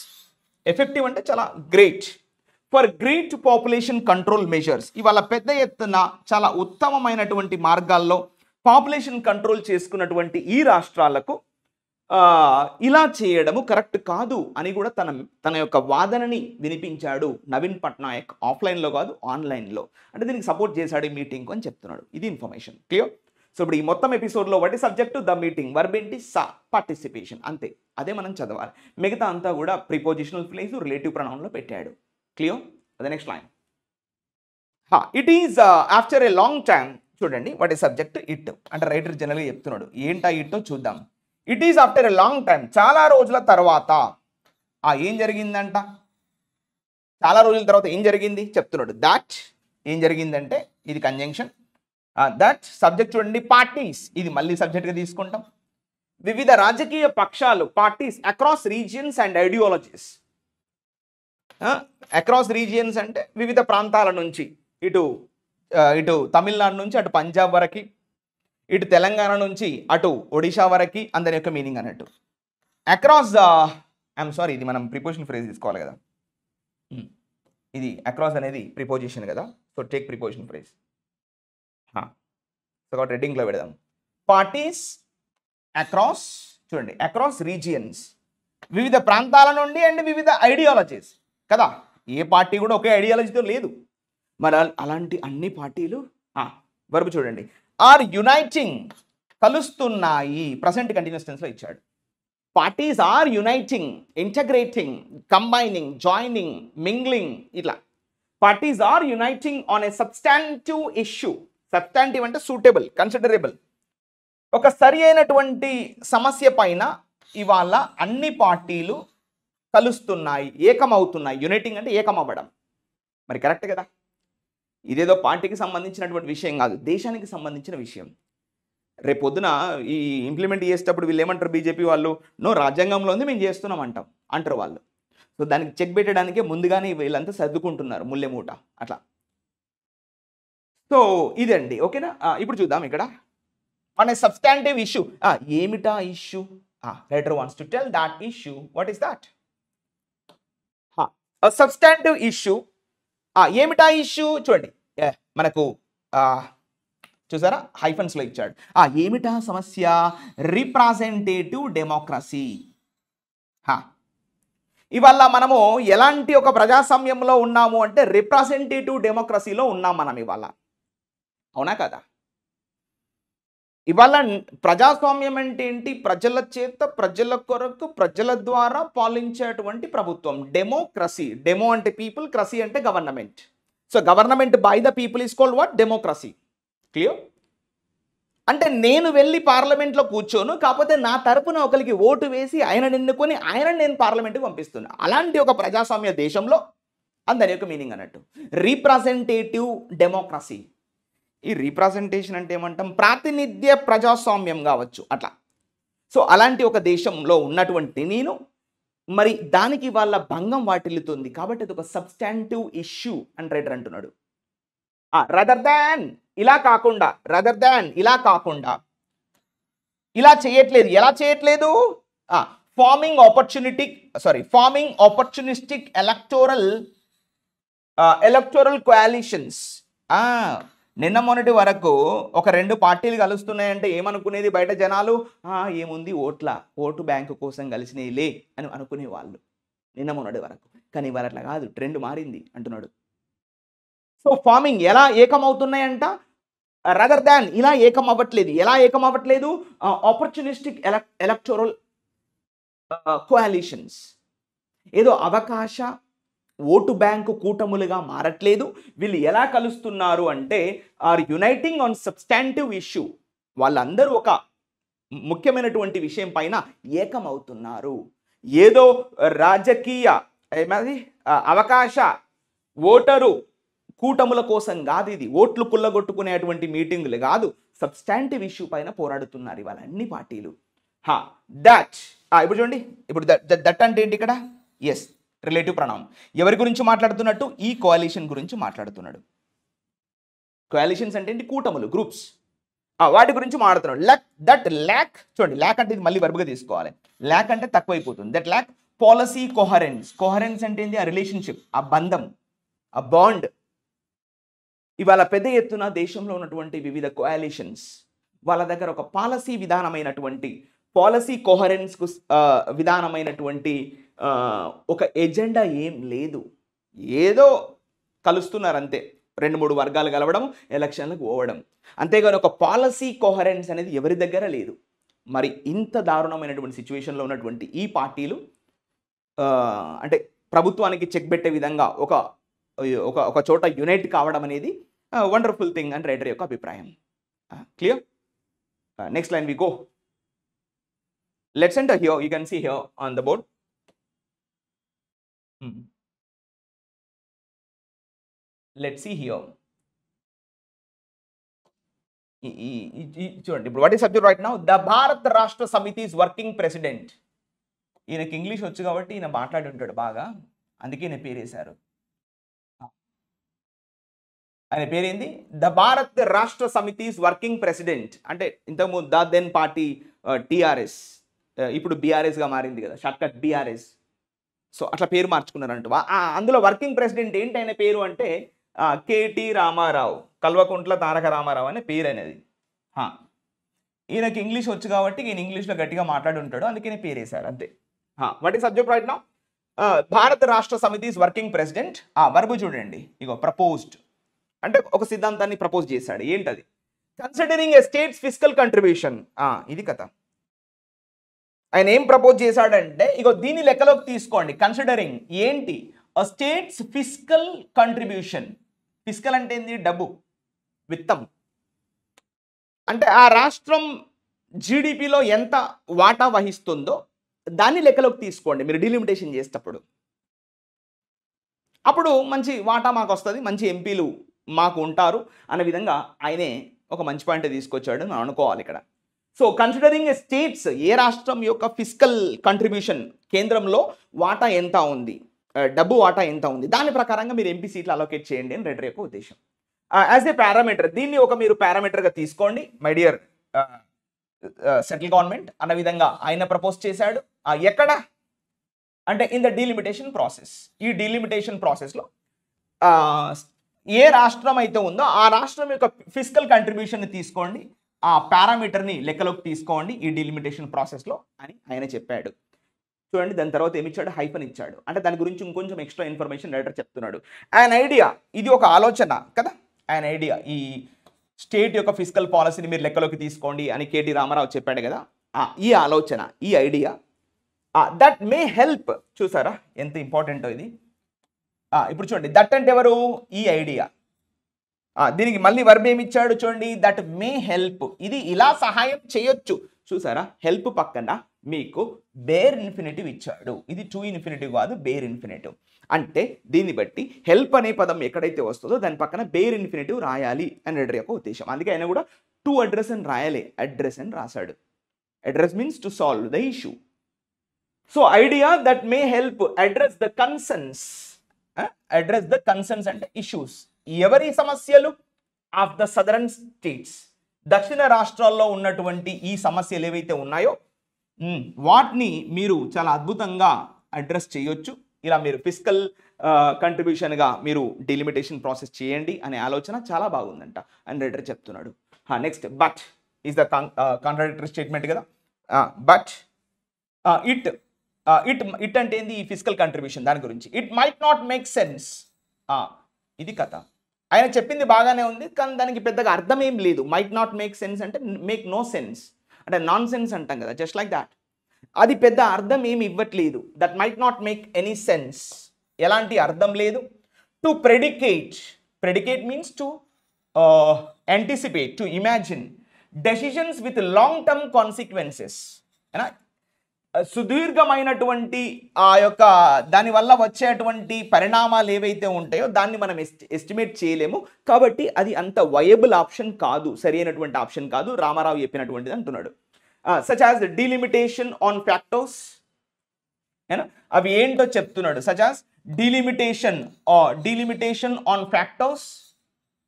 effective అంటే చాలా great, for great population control measures, ఇవాళ పెద్ద ఎత్తున చాలా ఉత్తమమైనటువంటి మార్గాల్లో పాపులేషన్ కంట్రోల్ చేసుకున్నటువంటి ఈ రాష్ట్రాలకు ఇలా చేయడము కరెక్ట్ కాదు అని కూడా తన యొక్క వాదనని వినిపించాడు నవీన్ పట్నాయక్. ఆఫ్లైన్లో కాదు, ఆన్లైన్లో. అంటే దీనికి సపోర్ట్ చేశాడు ఈ మీటింగ్ అని చెప్తున్నాడు. ఇది ఇన్ఫర్మేషన్. క్లియర్? సో ఇప్పుడు ఈ మొత్తం ఎపిసోడ్లో వాటి సబ్జెక్టు ద మీటింగ్, వర్బ్ ఏంటి? పార్టిసిపేషన్, అంతే. అదే మనం చదవాలి. మిగతా అంతా కూడా ప్రిపోజిషనల్ ఫ్రేజ్, రిలేటివ్ ప్రొనౌన్లో పెట్టాడు. క్లియర్? అదే next line. It is after a long time. చూడండి, వాటి సబ్జెక్ట్ ఇట్ అంటే రైటర్ జనరల్గా చెప్తున్నాడు. ఏంటా ఇట్టో చూద్దాం. It is after a long time, చాలా రోజుల తర్వాత. ఏం జరిగిందంట? చాలా రోజుల తర్వాత ఏం జరిగింది చెప్తున్నాడు. దాట్, ఏం జరిగిందంటే ఇది కంజంక్షన్. దట్ సబ్జెక్ట్ చూడండి, పార్టీస్, ఇది మళ్ళీ సబ్జెక్ట్గా తీసుకుంటాం. వివిధ రాజకీయ పక్షాలు, parties across regions and ideologies. Across regions అంటే వివిధ ప్రాంతాల నుంచి, ఇటు తమిళనాడు నుంచి అటు పంజాబ్ వరకు, ఇటు తెలంగాణ నుంచి అటు ఒడిషా వరకు, అందరి యొక్క మీనింగ్ అన్నట్టు. అక్రాస్ ఐఎమ్ సారీ, ఇది మనం ప్రిపోజిషన్ ఫ్రేజ్ తీసుకోవాలి కదా. ఇది అక్రాస్ అనేది ప్రిపోజిషన్ కదా. So take preposition phrase. So కాబట్టి రెడ్డింగ్లో పెడదాం. పార్టీస్ అక్రాస్, చూడండి, అక్రాస్ రీజియన్స్, వివిధ ప్రాంతాల నుండి అండ్ వివిధ ఐడియాలజీస్ కదా. ఏ పార్టీ కూడా ఒకే ఐడియాలజీతో లేదు. మరి అలాంటి అన్ని పార్టీలు వర్బ్ చూడండి, ఆర్ యునైటింగ్, కలుస్తున్నాయి. ప్రజెంట్ కంటిన్యూస్ టెన్స్లో ఇచ్చాడు. Parties are uniting, integrating, combining, joining, mingling, ఇట్లా. Parties are uniting on a substantive issue. Substantive అంటే సూటబుల్, కన్సిడరబుల్, ఒక సరి అయినటువంటి సమస్య పైన ఇవాళ అన్ని పార్టీలు కలుస్తున్నాయి, ఏకమవుతున్నాయి. యునైటింగ్ అంటే ఏకమవ్వడం. మరి కరెక్ట్ కదా. ఇదేదో పార్టీకి సంబంధించినటువంటి విషయం కాదు, దేశానికి సంబంధించిన విషయం. రేపొద్దున ఈ ఇంప్లిమెంట్ చేసేటప్పుడు వీళ్ళు ఏమంటారు? బీజేపీ వాళ్ళు, రాజ్యాంగంలో ఉంది, మేము చేస్తున్నాం అంటారు వాళ్ళు. సో దానికి చెక్ పెట్టడానికే ముందుగానే వీళ్ళంతా సర్దుకుంటున్నారు ముల్లెమూట అట్లా. సో ఇదండి, ఓకేనా. ఇప్పుడు చూద్దాం ఇక్కడ ఆన్ ఏ సబ్స్టాంటివ్ ఇష్యూ. ఏమిటా issue? Writer wants to tell that issue. What is that? Substantive issue. ఏమిటా ఇష్యూ? చూడండి, మనకు చూసారా, హైఫన్స్లో ఇచ్చాడు. ఏమిటా సమస్య? Representative democracy. ఇవాళ మనము ఎలాంటి ఒక ప్రజాస్వామ్యంలో ఉన్నాము అంటే రిప్రజెంటేటివ్ డెమోక్రసీలో ఉన్నాం మనం ఇవాళ. అవునా కదా? ఇవాళ ప్రజాస్వామ్యం అంటే ఏంటి? ప్రజల చేత, ప్రజల కొరకు, ప్రజల ద్వారా పాలించేటువంటి ప్రభుత్వం. డెమోక్రసీ, డెమో అంటే పీపుల్, క్రసీ అంటే government. So government by the people is called what? Democracy. Clear? అంటే నేను వెళ్ళి పార్లమెంట్లో కూర్చోను, కాకపోతే నా తరపున ఒకరికి ఓటు వేసి ఆయన ఎన్నుకొని నేను పార్లమెంట్కి పంపిస్తున్నా. అలాంటి ఒక ప్రజాస్వామ్య దేశంలో అందరి యొక్క మీనింగ్ అన్నట్టు రీప్రజెంటేటివ్ డెమోక్రసీ. ఈ రీప్రజెంటేషన్ అంటే ఏమంటాం? ప్రాతినిధ్య ప్రజాస్వామ్యం కావచ్చు అట్లా. సో అలాంటి ఒక దేశంలో ఉన్నటువంటి నేను మరి దానికి వాళ్ళ భంగం వాటిల్లుతుంది కాబట్టి అది ఒక సబ్స్టాంటివ్ ఇష్యూ అని రైటర్ అంటున్నాడు. రదర్ దాన్ ఇలా కాకుండా, రదర్ దాన్ ఇలా కాకుండా, ఇలా చేయట్లేదు. ఎలా చేయట్లేదు? Forming opportunistic electoral coalitions. నిన్న మొన్నటి వరకు ఒక 2 పార్టీలు కలుస్తున్నాయంటే ఏమనుకునేది బయట జనాలు, ఏముంది ఓటు బ్యాంకు కోసం కలిసినలే అని అనుకునేవాళ్ళు నిన్న మొన్నటి వరకు. కానీ ఇవాళ అట్లా కాదు, ట్రెండ్ మారింది అంటున్నాడు. సో ఫార్మింగ్ ఎలా ఏకమవుతున్నాయంట, రదర్ దాన్ ఇలా ఏకం అవ్వట్లేదు. ఎలా ఏకం అవ్వట్లేదు? ఆపర్చునిస్టిక్ ఎలక్టోరల్ కోalitions, ఏదో అవకాశ ఓటు బ్యాంకు కూటములుగా మారట్లేదు. వీళ్ళు ఎలా కలుస్తున్నారు అంటే are uniting on substantive issue. వాళ్ళందరూ ఒక ముఖ్యమైనటువంటి విషయం పైన ఏకమవుతున్నారు. ఏదో రాజకీయ ఏమది అవకాశ ఓటరు కూటముల కోసం కాదు, ఇది ఓట్లు కుల్లగొట్టుకునేటువంటి మీటింగులు కాదు, సబ్స్టాంటివ్ ఇష్యూ పైన పోరాడుతున్నారు ఇవాళ అన్ని పార్టీలు. దట్ ఇప్పుడు చూడండి, ఇప్పుడు దట్ అంటే ఏంటి ఇక్కడ? ఎస్, రిలేటివ్ ప్రణామం. ఎవరి గురించి మాట్లాడుతున్నట్టు? ఈ కోalition గురించి మాట్లాడుతున్నాడు. కోalitions అంటే ఏంటి? కూటములు, గ్రూప్స్, వాటి గురించి మాట్లాడుతున్నాడు. దట్ ల్యాక్, చూడండి ల్యాక్ అంటే ఇది మళ్ళీ వర్బ్గా తీసుకోవాలి. ల్యాక్ అంటే తక్కువైపోతుంది. That lack policy coherence. Coherence అంటే ఏంటి? ఆ రిలేషన్షిప్, ఆ బంధం, ఆ బాండ్. ఇవాళ పెద్ద ఎత్తున దేశంలో ఉన్నటువంటి వివిధ కోalitions వాళ్ళ దగ్గర ఒక పాలసీ విధానమైనటువంటి పాలసీ కోహరెన్స్కు విధానమైనటువంటి ఒక ఎజెండా ఏం లేదు. ఏదో కలుస్తున్నారు అంతే, 2-3 వర్గాలు కలవడం, ఎలక్షన్లకు పోవడం, అంతేగాని ఒక పాలసీ కోహరెన్స్ అనేది ఎవరి దగ్గర లేదు. మరి ఇంత దారుణమైనటువంటి సిచ్యువేషన్లో ఉన్నటువంటి ఈ పార్టీలు అంటే ప్రభుత్వానికి చెక్ పెట్టే విధంగా ఒక చోట యునైట్ కావడం అనేది వండర్ఫుల్ థింగ్ అని రైటర్ యొక్క అభిప్రాయం. Clear? Next line we go. Let's enter here. You can see here on the board. Let's see here. చూడండి, what is subject right now? The Bharat Rashtra Samiti's working president. ఈయనకి English వచ్చు కాబట్టి ఈయన మాట్లాడి ఉంటాడు బాగా, అందుకే ఈయన పేరేశారు. ఆయన పేరేంది? ద భారత్ రాష్ట్ర సమితిస్ వర్కింగ్ ప్రెసిడెంట్. అంటే ఇంతకుముందు ద దెన్ పార్టీ టీఆర్ఎస్, ఇప్పుడు బీఆర్ఎస్గా మారింది కదా, షార్ట్కట్ బీఆర్ఎస్. సో అట్లా పేరు మార్చుకున్నారంట. అందులో వర్కింగ్ ప్రెసిడెంట్ ఏంటి ఆయన పేరు అంటే కేటీ రామారావు, కల్వకుంట్ల తారక రామారావు అనే పేరు అనేది. ఈయనకి ఇంగ్లీష్ వచ్చు కాబట్టి ఈయన ఇంగ్లీష్లో గట్టిగా మాట్లాడి ఉంటాడు, అందుకనే పేరు వేశారు అంతే. What is subject right now? భారత రాష్ట్ర సమితిస్ వర్కింగ్ ప్రెసిడెంట్. వర్బు చూడండి, ఇగో ప్రపోజ్డ్ అంటే ఒక సిద్ధాంతాన్ని ప్రపోజ్ చేశాడు. ఏంటది? కన్సిడరింగ్ ఎ స్టేట్స్ ఫిస్కల్ కంట్రిబ్యూషన్. ఇది కథ. ఆయన ఏం ప్రపోజ్ చేశాడంటే ఇగో దీన్ని లెక్కలోకి తీసుకోండి. కన్సిడరింగ్ ఏంటి? అ స్టేట్స్ ఫిస్కల్ కంట్రిబ్యూషన్. ఫిస్కల్ అంటే ఏంది? డబ్బు, విత్తం. అంటే ఆ రాష్ట్రం జీడిపిలో ఎంత వాటా వహిస్తుందో దాన్ని లెక్కలోకి తీసుకోండి మీరు డీలిమిటేషన్ చేసేటప్పుడు. అప్పుడు మంచి వాటా మాకు వస్తుంది, మంచి ఎంపీలు మాకు ఉంటారు అనే విధంగా ఆయనే ఒక మంచి పాయింట్ తీసుకొచ్చాడు మనం అనుకోవాలి ఇక్కడ. సో కన్సిడరింగ్ ఏ స్టేట్స్, ఏ రాష్ట్రం యొక్క ఫిస్కల్ కంట్రిబ్యూషన్, కేంద్రంలో వాటా ఎంత ఉంది, డబ్బు వాటా ఎంత ఉంది, దాని ప్రకారంగా మీరు ఎంపీ సీట్లు అలొకేట్ చేయండి అని రైటర్ యొక్క ఉద్దేశం. యాజ్ ఏ పారామీటర్, దీన్ని ఒక మీరు పారామీటర్గా తీసుకోండి మై డియర్ సెంట్రల్ గవర్నమెంట్ అన్న విధంగా ఆయన ప్రపోజ్ చేశాడు. ఎక్కడ అంటే ఇన్ ద డీలిమిటేషన్ ప్రాసెస్. ఈ డీలిమిటేషన్ ప్రాసెస్లో ఏ రాష్ట్రం అయితే ఉందో ఆ రాష్ట్రం యొక్క ఫిస్కల్ కంట్రిబ్యూషన్ని తీసుకోండి, ఆ పారామీటర్ని లెక్కలోకి తీసుకోండి ఈ డీలిమిటేషన్ ప్రాసెస్లో అని ఆయన చెప్పాడు. చూడండి, దాని తర్వాత ఏమి ఇచ్చాడు? హైఫన్ ఇచ్చాడు. అంటే దాని గురించి ఇంకొంచెం ఎక్స్ట్రా ఇన్ఫర్మేషన్ రైటర్ చెప్తున్నాడు. ఆయన ఐడియా, ఇది ఒక ఆలోచన కదా, ఆయన ఐడియా ఈ స్టేట్ యొక్క ఫిస్కల్ పాలసీని మీరు లెక్కలోకి తీసుకోండి అని కేటీ రామారావు చెప్పాడు కదా, ఈ ఆలోచన, ఈ ఐడియా దట్ మే హెల్ప్. చూసారా ఎంత ఇంపార్టెంటో ఇది. ఇప్పుడు చూడండి, దట్ అంటే ఎవరు? ఈ ఐడియా. దీనికి మళ్ళీ వర్బ్ ఏమి ఇచ్చాడు చూడండి, దట్ మే హెల్ప్. ఇది ఇలా సహాయం చేయొచ్చు. చూసారా, హెల్ప్ పక్కన మీకు బేర్ ఇన్ఫినిటివ్ ఇచ్చాడు. ఇది టు ఇన్ఫినిటివ్ కాదు, బేర్ ఇన్ఫినిటివ్. అంటే దీన్ని బట్టి హెల్ప్ అనే పదం ఎక్కడైతే వస్తుందో దాని పక్కన బేర్ ఇన్ఫినిటివ్ రాయాలి అని రైటర్ యొక్క ఉద్దేశం. అందుకే ఆయన కూడా టు అడ్రస్ అని రాయాలి, అడ్రస్ అని రాశాడు. Address means to solve the issue. So idea that may help address the concerns. Address the concerns అంటే ఇష్యూస్. ఎవరి సమస్యలు? ఆఫ్ ద సదరన్ స్టేట్స్, దక్షిణ రాష్ట్రాల్లో ఉన్నటువంటి ఈ సమస్యలు ఏవైతే ఉన్నాయో వాటిని మీరు చాలా అద్భుతంగా అడ్రస్ చేయొచ్చు. ఇలా మీరు ఫిస్కల్ కంట్రిబ్యూషన్గా మీరు డిలిమిటేషన్ ప్రాసెస్ చేయండి అనే ఆలోచన చాలా బాగుందంట అని రైటర్ చెప్తున్నాడు. Next but is the contradictory statement కదా. బట్ ఇట్ ఇట్ అంటే ఏంది, ఈ ఫిజికల్ కంట్రిబ్యూషన్ దాని గురించి. It might not make sense, ఇది కథ. ఆయన చెప్పింది బాగానే ఉంది కానీ దానికి పెద్దగా అర్థం ఏం లేదు. మైట్ నాట్ మేక్ సెన్స్ అంటే మేక్ నో సెన్స్ అంటే నాన్ సెన్స్ అంటాం కదా, జస్ట్ లైక్ దాట్. అది పెద్ద అర్థం ఏమి ఇవ్వట్లేదు. That might not make any sense, ఎలాంటి అర్థం లేదు. To predicate means to anticipate, to imagine decisions with long term consequences. సుదీర్ఘమైనటువంటి ఆ యొక్క దానివల్ల వచ్చేటువంటి పరిణామాలు ఏవైతే ఉంటాయో దాన్ని మనం ఎస్టిమేట్ చేయలేము. కాబట్టి అది అంత వయబుల్ ఆప్షన్ కాదు, సరైనటువంటి ఆప్షన్ కాదు, రామారావు చెప్పినటువంటిది అంటున్నాడు. Such as delimitation on factors, అవి ఏంటో చెప్తున్నాడు. Such as delimitation on factors.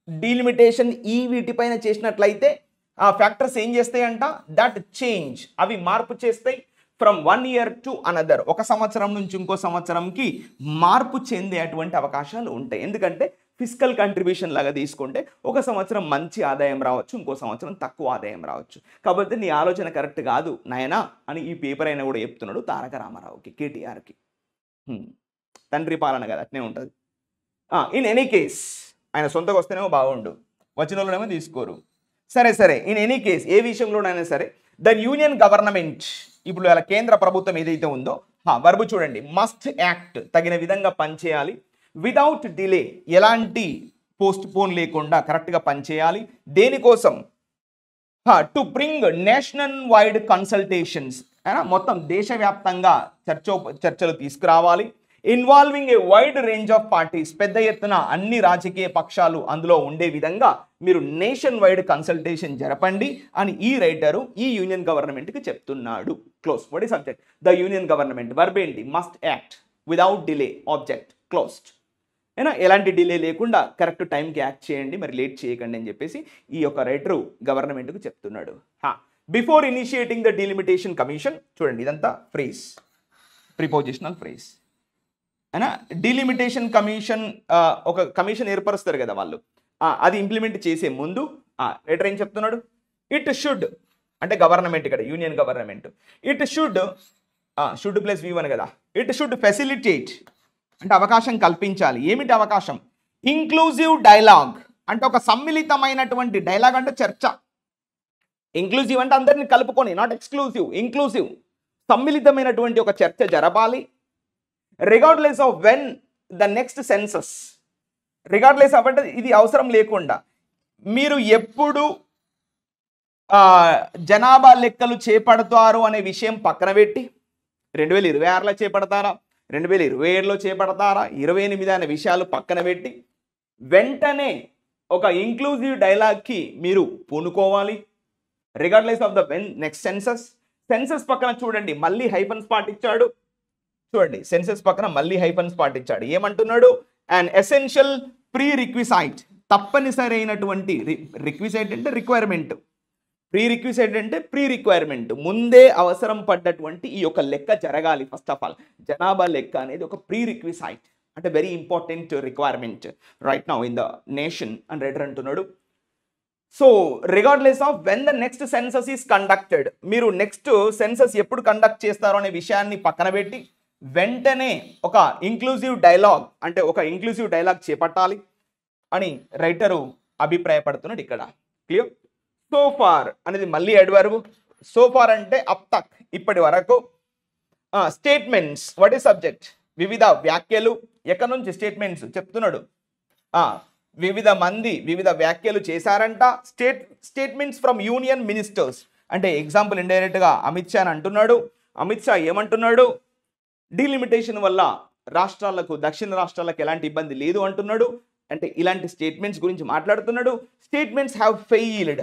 Delimitation ఈ వీటిపైన చేసినట్లయితే ఆ ఫ్యాక్టర్స్ ఏం చేస్తాయంట, దట్ చేంజ్, అవి మార్పు చేస్తాయి. ఫ్రమ్ 1 year to another, ఒక సంవత్సరం నుంచి ఇంకో సంవత్సరంకి మార్పు చెందేటువంటి అవకాశాలు ఉంటాయి. ఎందుకంటే ఫిజికల్ కంట్రిబ్యూషన్ లాగా తీసుకుంటే ఒక సంవత్సరం మంచి ఆదాయం రావచ్చు, ఇంకో సంవత్సరం తక్కువ ఆదాయం రావచ్చు. కాబట్టి నీ ఆలోచన కరెక్ట్ కాదు నాయనా అని ఈ పేపర్ అయినా కూడా చెప్తున్నాడు తారక రామారావుకి, కేటీఆర్కి. తండ్రి పాలన కదా, అట్నే ఉంటుంది. ఇన్ ఎనీ కేస్ ఆయన సొంతకు వస్తేనేమో బాగుండు, వచ్చిన వాళ్ళనేమో తీసుకోరు. సరే ఇన్ ఎనీ కేస్ ఏ విషయంలోనైనా సరే ద యూనియన్ గవర్నమెంట్, ఇప్పుడు అలా కేంద్ర ప్రభుత్వం ఏదైతే ఉందో, వర్బు చూడండి, మస్ట్ యాక్ట్, తగిన విధంగా పనిచేయాలి. వితౌట్ డిలే, ఎలాంటి పోస్ట్ పోన్ లేకుండా కరెక్ట్గా పనిచేయాలి. దేనికోసం, to bring national wide consultations, మొత్తం దేశవ్యాప్తంగా చర్చలు తీసుకురావాలి. Involving A wide range of parties, పెద్ద ఎత్తున అన్ని రాజకీయ పక్షాలు అందులో ఉండే విధంగా మీరు నేషన్ వైడ్ కన్సల్టేషన్ జరపండి అని ఈ రైటరు ఈ యూనియన్ గవర్నమెంట్కి చెప్తున్నాడు. Close. What is subject, the union government. Verb ఏంటి, must act without delay, object closed. ఎలాంటి డిలే లేకుండా కరెక్ట్ టైంకి యాక్ట్ చేయండి, మరి లేట్ చేయకండి అని చెప్పేసి ఈ యొక్క రైటరు గవర్నమెంట్కు చెప్తున్నాడు. Before initiating the delimitation commission, చూడండి ఇదంతా phrase, prepositional phrase. Delimitation commission, ఒక కమిషన్ ఏర్పరుస్తారు కదా వాళ్ళు, అది ఇంప్లిమెంట్ చేసే ముందు రైటర్ ఏం చెప్తున్నాడు, ఇట్ షుడ్ అంటే గవర్నమెంట్, ఇక్కడ union government, it should plus V1 కదా, ఇట్ షుడ్ ఫెసిలిటేట్ అంటే అవకాశం కల్పించాలి. ఏమిటి అవకాశం, ఇంక్లూజివ్ డైలాగ్ అంటే ఒక సమ్మిళితమైనటువంటి డైలాగ్ అంటే చర్చ. ఇంక్లూజివ్ అంటే అందరిని కలుపుకొని, నాట్ ఎక్స్క్లూజివ్, ఇంక్లూజివ్, సమ్మిళితమైనటువంటి ఒక చర్చ జరపాలి. Regardless of when the next census, regardless of అంటే ఇది అవసరం లేకుండా, మీరు ఎప్పుడు జనాభా లెక్కలు చేపడతారు అనే విషయం పక్కన పెట్టి 2026లో చేపడతారా, 2027లో చేపడతారా, 28 అనే విషయాలు పక్కన పెట్టి వెంటనే ఒక ఇంక్లూజివ్ డైలాగ్కి మీరు పూనుకోవాలి. Regardless of the when next census. Census పక్కన చూడండి మళ్ళీ హైఫన్ స్పాట్ ఇచ్చాడు. చూడండి సెన్సస్ పక్కన మళ్ళీ హైఫన్ స్పాట్ ఇచ్చాడు. ఏమంటున్నాడు, అండ్ ఎసెన్షియల్ ప్రీ రిక్విసైట్, తప్పనిసరి అయినటువంటి, రిక్విసైట్ అంటే రిక్వైర్మెంట్, ప్రీ రిక్విసైట్ అంటే ప్రీ రిక్వైర్మెంట్, ముందే అవసరం పడ్డటువంటి ఈ యొక్క లెక్క జరగాలి. ఫస్ట్ ఆఫ్ ఆల్ జనాభా లెక్క అనేది ఒక ప్రీ రిక్విసైట్ అంటే very important requirement right now in the nation అని రైటర్ అంటున్నాడు. So regardless of when the next census is conducted, మీరు నెక్స్ట్ సెన్సస్ ఎప్పుడు కండక్ట్ చేస్తారో అనే విషయాన్ని పక్కన పెట్టి వెంటనే ఒక ఇంక్లూజివ్ డైలాగ్ అంటే ఒక ఇంక్లూజివ్ డైలాగ్ చేపట్టాలి అని రైటరు అభిప్రాయపడుతున్నాడు ఇక్కడ. క్లియర్. సో ఫార్ అనేది మళ్ళీ అడ్వర్బ్. సో ఫార్ అంటే అప్ తక్, ఇప్పటి వరకు. స్టేట్మెంట్స్, వాట్ ఈస్ సబ్జెక్ట్, వివిధ వ్యాఖ్యలు. ఎక్కడి నుంచి స్టేట్మెంట్స్ చెప్తున్నాడు, వివిధ మంది వివిధ వ్యాఖ్యలు చేశారంట. స్టేట్మెంట్స్ ఫ్రమ్ యూనియన్ మినిస్టర్స్ అంటే ఎగ్జాంపుల్ ఇండైరెక్ట్గా అమిత్ షా అని అంటున్నాడు. అమిత్ షా ఏమంటున్నాడు, డీలిమిటేషన్ వల్ల రాష్ట్రాలకు, దక్షిణ రాష్ట్రాలకు ఎలాంటి ఇబ్బంది లేదు అంటున్నాడు. అంటే ఇలాంటి స్టేట్మెంట్స్ గురించి మాట్లాడుతున్నాడు. Statements have failed,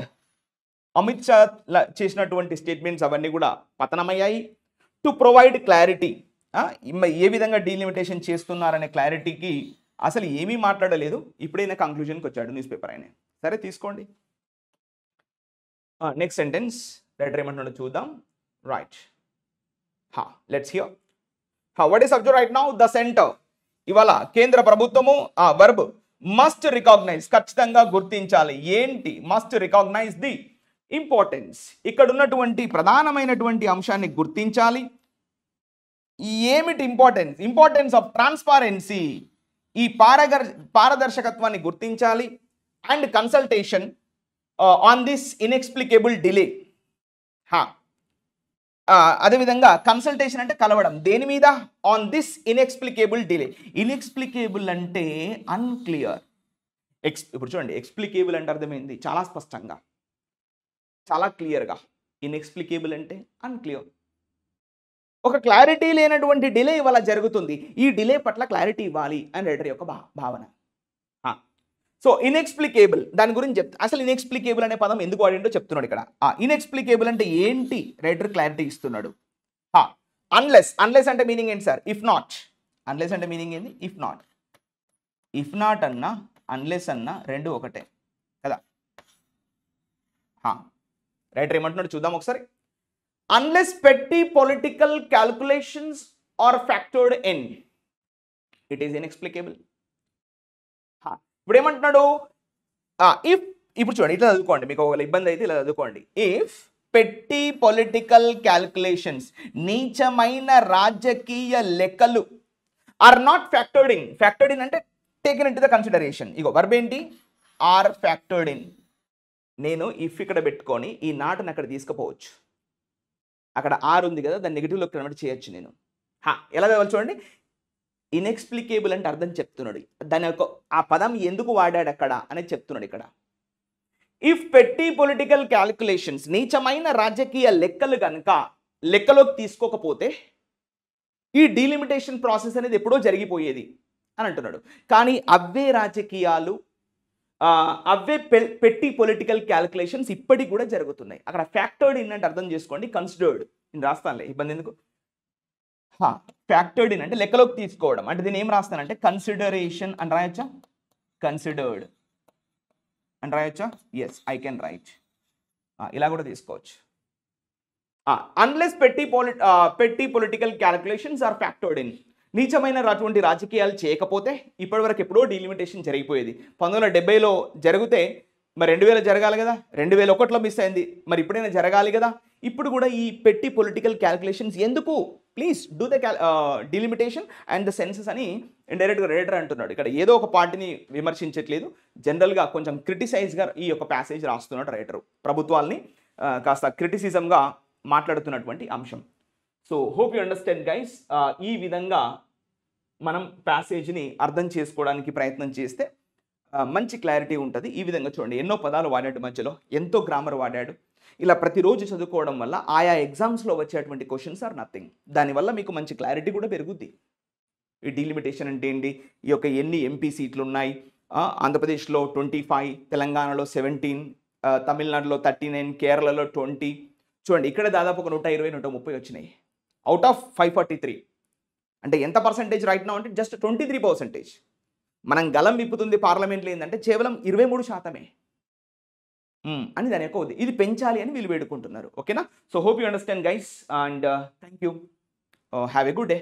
Amit Shah చేసినటువంటి స్టేట్మెంట్స్ అవన్నీ కూడా పతనమయ్యాయి. టు ప్రొవైడ్ క్లారిటీ, ఏ విధంగా డీలిమిటేషన్ చేస్తున్నారనే క్లారిటీకి అసలు ఏమీ మాట్లాడలేదు. ఇప్పుడైనా కంక్లూజన్కి వచ్చాడు న్యూస్ పేపర్ అయినా. సరే తీసుకోండి. నెక్స్ట్ సెంటెన్స్ రైటర్ ఏమంటున్నాడో చూద్దాం. Right, let's hear. What is subject right now? The center. ఇవాళ కేంద్ర ప్రభుత్వము ఆ వర్బ్ మస్ట్ రికాగ్నైజ్, ఖచ్చితంగా గుర్తించాలి. ఏంటి? మస్ట్ రికాగ్నైజ్ ది ఇంపార్టెన్స్, ఇక్కడ ఉన్నటువంటి ప్రధానమైనటువంటి అంశాన్ని గుర్తించాలి. ఏమిటి ఇంపార్టెన్స్? ఇంపార్టెన్స్ ఆఫ్ ట్రాన్స్పారెన్సీ, ఈ పారదర్శకత్వాన్ని గుర్తించాలి. And consultation on this inexplicable delay. అదేవిధంగా కన్సల్టేషన్ అంటే కలవడం, దేని మీద? On this inexplicable delay. Inexplicable అంటే అన్క్లియర్. ఇప్పుడు చూడండి, ఎక్స్ప్లికేబుల్ అంటే అర్థమైంది చాలా స్పష్టంగా, చాలా క్లియర్గా. ఇన్ఎక్స్ప్లికేబుల్ అంటే అన్క్లియర్, ఒక క్లారిటీ లేనటువంటి డిలే ఇవాళ జరుగుతుంది. ఈ డిలే పట్ల క్లారిటీ ఇవ్వాలి అని రైటర్ యొక్క భావన. సో ఇన్ఎక్స్ప్లికేబుల్ దాని గురించి చెప్తా. అసలు ఇన్ఎక్స్ప్లికేబుల్ అనే పదం ఎందుకు వాడిండో చెప్తున్నాడు ఇక్కడ. ఇన్ఎక్స్ప్లికేబుల్ అంటే ఏంటి రైటర్ క్లారిటీ ఇస్తున్నాడు. అన్లెస్, అన్లెస్ అంటే మీనింగ్ ఏంటి సార్? If not. అన్లెస్ అంటే మీనింగ్ ఏంటి? If not. ఇఫ్ నాట్ అన్నా అన్లెస్ అన్నా రెండు ఒకటే కదా. రైటర్ ఏమంటున్నాడు చూద్దాం ఒకసారి. అన్లెస్ పెట్టి political calculations are factored in, it is inexplicable. ఇప్పుడు ఏమంటున్నాడు? ఇఫ్, ఇప్పుడు చూడండి ఇట్లా చదువుకోండి, మీకు ఒకవేళ ఇబ్బంది అయితే ఇలా చదువుకోండి. ఇఫ్ పెట్టి పొలిటికల్ క్యాల్కులేషన్స్, నీచమైన రాజకీయ లెక్కలు, are not factored in. Factored in అంటే taken into the consideration. ఇగో వర్బ్ ఏంటి? Are factored in. నేను ఇఫ్ ఇక్కడ పెట్టుకొని ఈ నాట్ని అక్కడ తీసుకుపోవచ్చు. అక్కడ ఆర్ ఉంది కదా, దాన్ని నెగిటివ్లో కన్వర్ట్ చేయొచ్చు నేను. ఎలా చదవాలి చూడండి. ఇన్ఎక్స్ప్లికేబుల్ అంటే అర్థం చెప్తున్నాడు, దాని యొక్క ఆ పదం ఎందుకు వాడాడు అక్కడ అనేది చెప్తున్నాడు ఇక్కడ. ఇఫ్ పెట్టి పొలిటికల్ క్యాల్కులేషన్స్, నీచమైన రాజకీయ లెక్కలు కనుక లెక్కలోకి తీసుకోకపోతే ఈ డీలిమిటేషన్ ప్రాసెస్ అనేది ఎప్పుడో జరిగిపోయేది అని అంటున్నాడు. కానీ అవే రాజకీయాలు, అవే పెట్టి పొలిటికల్ క్యాల్కులేషన్స్ ఇప్పటికి కూడా జరుగుతున్నాయి. అక్కడ ఫ్యాక్టర్డ్ ఇన్ అంటే అర్థం చేసుకోండి, కన్సిడర్డ్. నేను రాస్తానులే, ఇబ్బంది ఎందుకు. ఫ్యాక్టర్డ్ ఇన్ అంటే లెక్కలోకి తీసుకోవడం, అంటే దీన్ని ఏం రాస్తానంటే కన్సిడరేషన్ అని రాయొచ్చా? కన్సిడర్డ్ అని రాయొచ్చా? Yes, I can write. ఇలా కూడా తీసుకోవచ్చు. అన్లెస్ పెట్టి political calculations are factored in, నీచమైన అటువంటి రాజకీయాలు చేయకపోతే ఇప్పటివరకు ఎప్పుడో డీలిమిటేషన్ జరిగిపోయేది. 1970లో జరిగితే మరి 2000 జరగాలి కదా, 2001లో మిస్ అయింది, మరి ఇప్పుడైనా జరగాలి కదా. ఇప్పుడు కూడా ఈ పెట్టి పొలిటికల్ క్యాల్కులేషన్స్ ఎందుకు? Please do the delimitation and the census అని ఇండైరెక్ట్గా రైటర్ అంటున్నాడు. ఇక్కడ ఏదో ఒక పార్టీని విమర్శించట్లేదు, జనరల్గా కొంచెం క్రిటిసైజ్గా ఈ యొక్క ప్యాసేజ్ రాస్తున్నాడు రైటరు. ప్రభుత్వాల్ని కాస్త క్రిటిసిజంగా మాట్లాడుతున్నటువంటి అంశం. So hope you understand guys. ఈ విధంగా మనం ప్యాసేజ్ని అర్థం చేసుకోవడానికి ప్రయత్నం చేస్తే మంచి క్లారిటీ ఉంటుంది. ఈ విధంగా చూడండి, ఎన్నో పదాలు వాడాడు, మధ్యలో ఎంతో గ్రామర్ వాడాడు. ఇలా ప్రతిరోజు చదువుకోవడం వల్ల ఆయా ఎగ్జామ్స్లో వచ్చేటువంటి క్వశ్చన్స్ ఆర్ నథింగ్. దానివల్ల మీకు మంచి క్లారిటీ కూడా పెరుగుద్ది. ఈ డీలిమిటేషన్ అంటే ఏంటి, ఈ యొక్క ఎన్ని ఎంపీ సీట్లు ఉన్నాయి, ఆంధ్రప్రదేశ్లో 25, తెలంగాణలో 17, తమిళనాడులో 39, కేరళలో 20. చూడండి ఇక్కడ దాదాపు ఒక 120, 130 వచ్చినాయి అవుట్ ఆఫ్ 543. అంటే ఎంత పర్సెంటేజ్ రైట్ నౌ అంటే జస్ట్ 23%. మనం గలం విప్పుతుంది పార్లమెంట్లో ఏంటంటే కేవలం 23% అని దాని యొక్క ఇది పెంచాలి అని వీళ్ళు వేడుకుంటున్నారు. ఓకేనా? So hope you understand guys and thank you. Have a good day.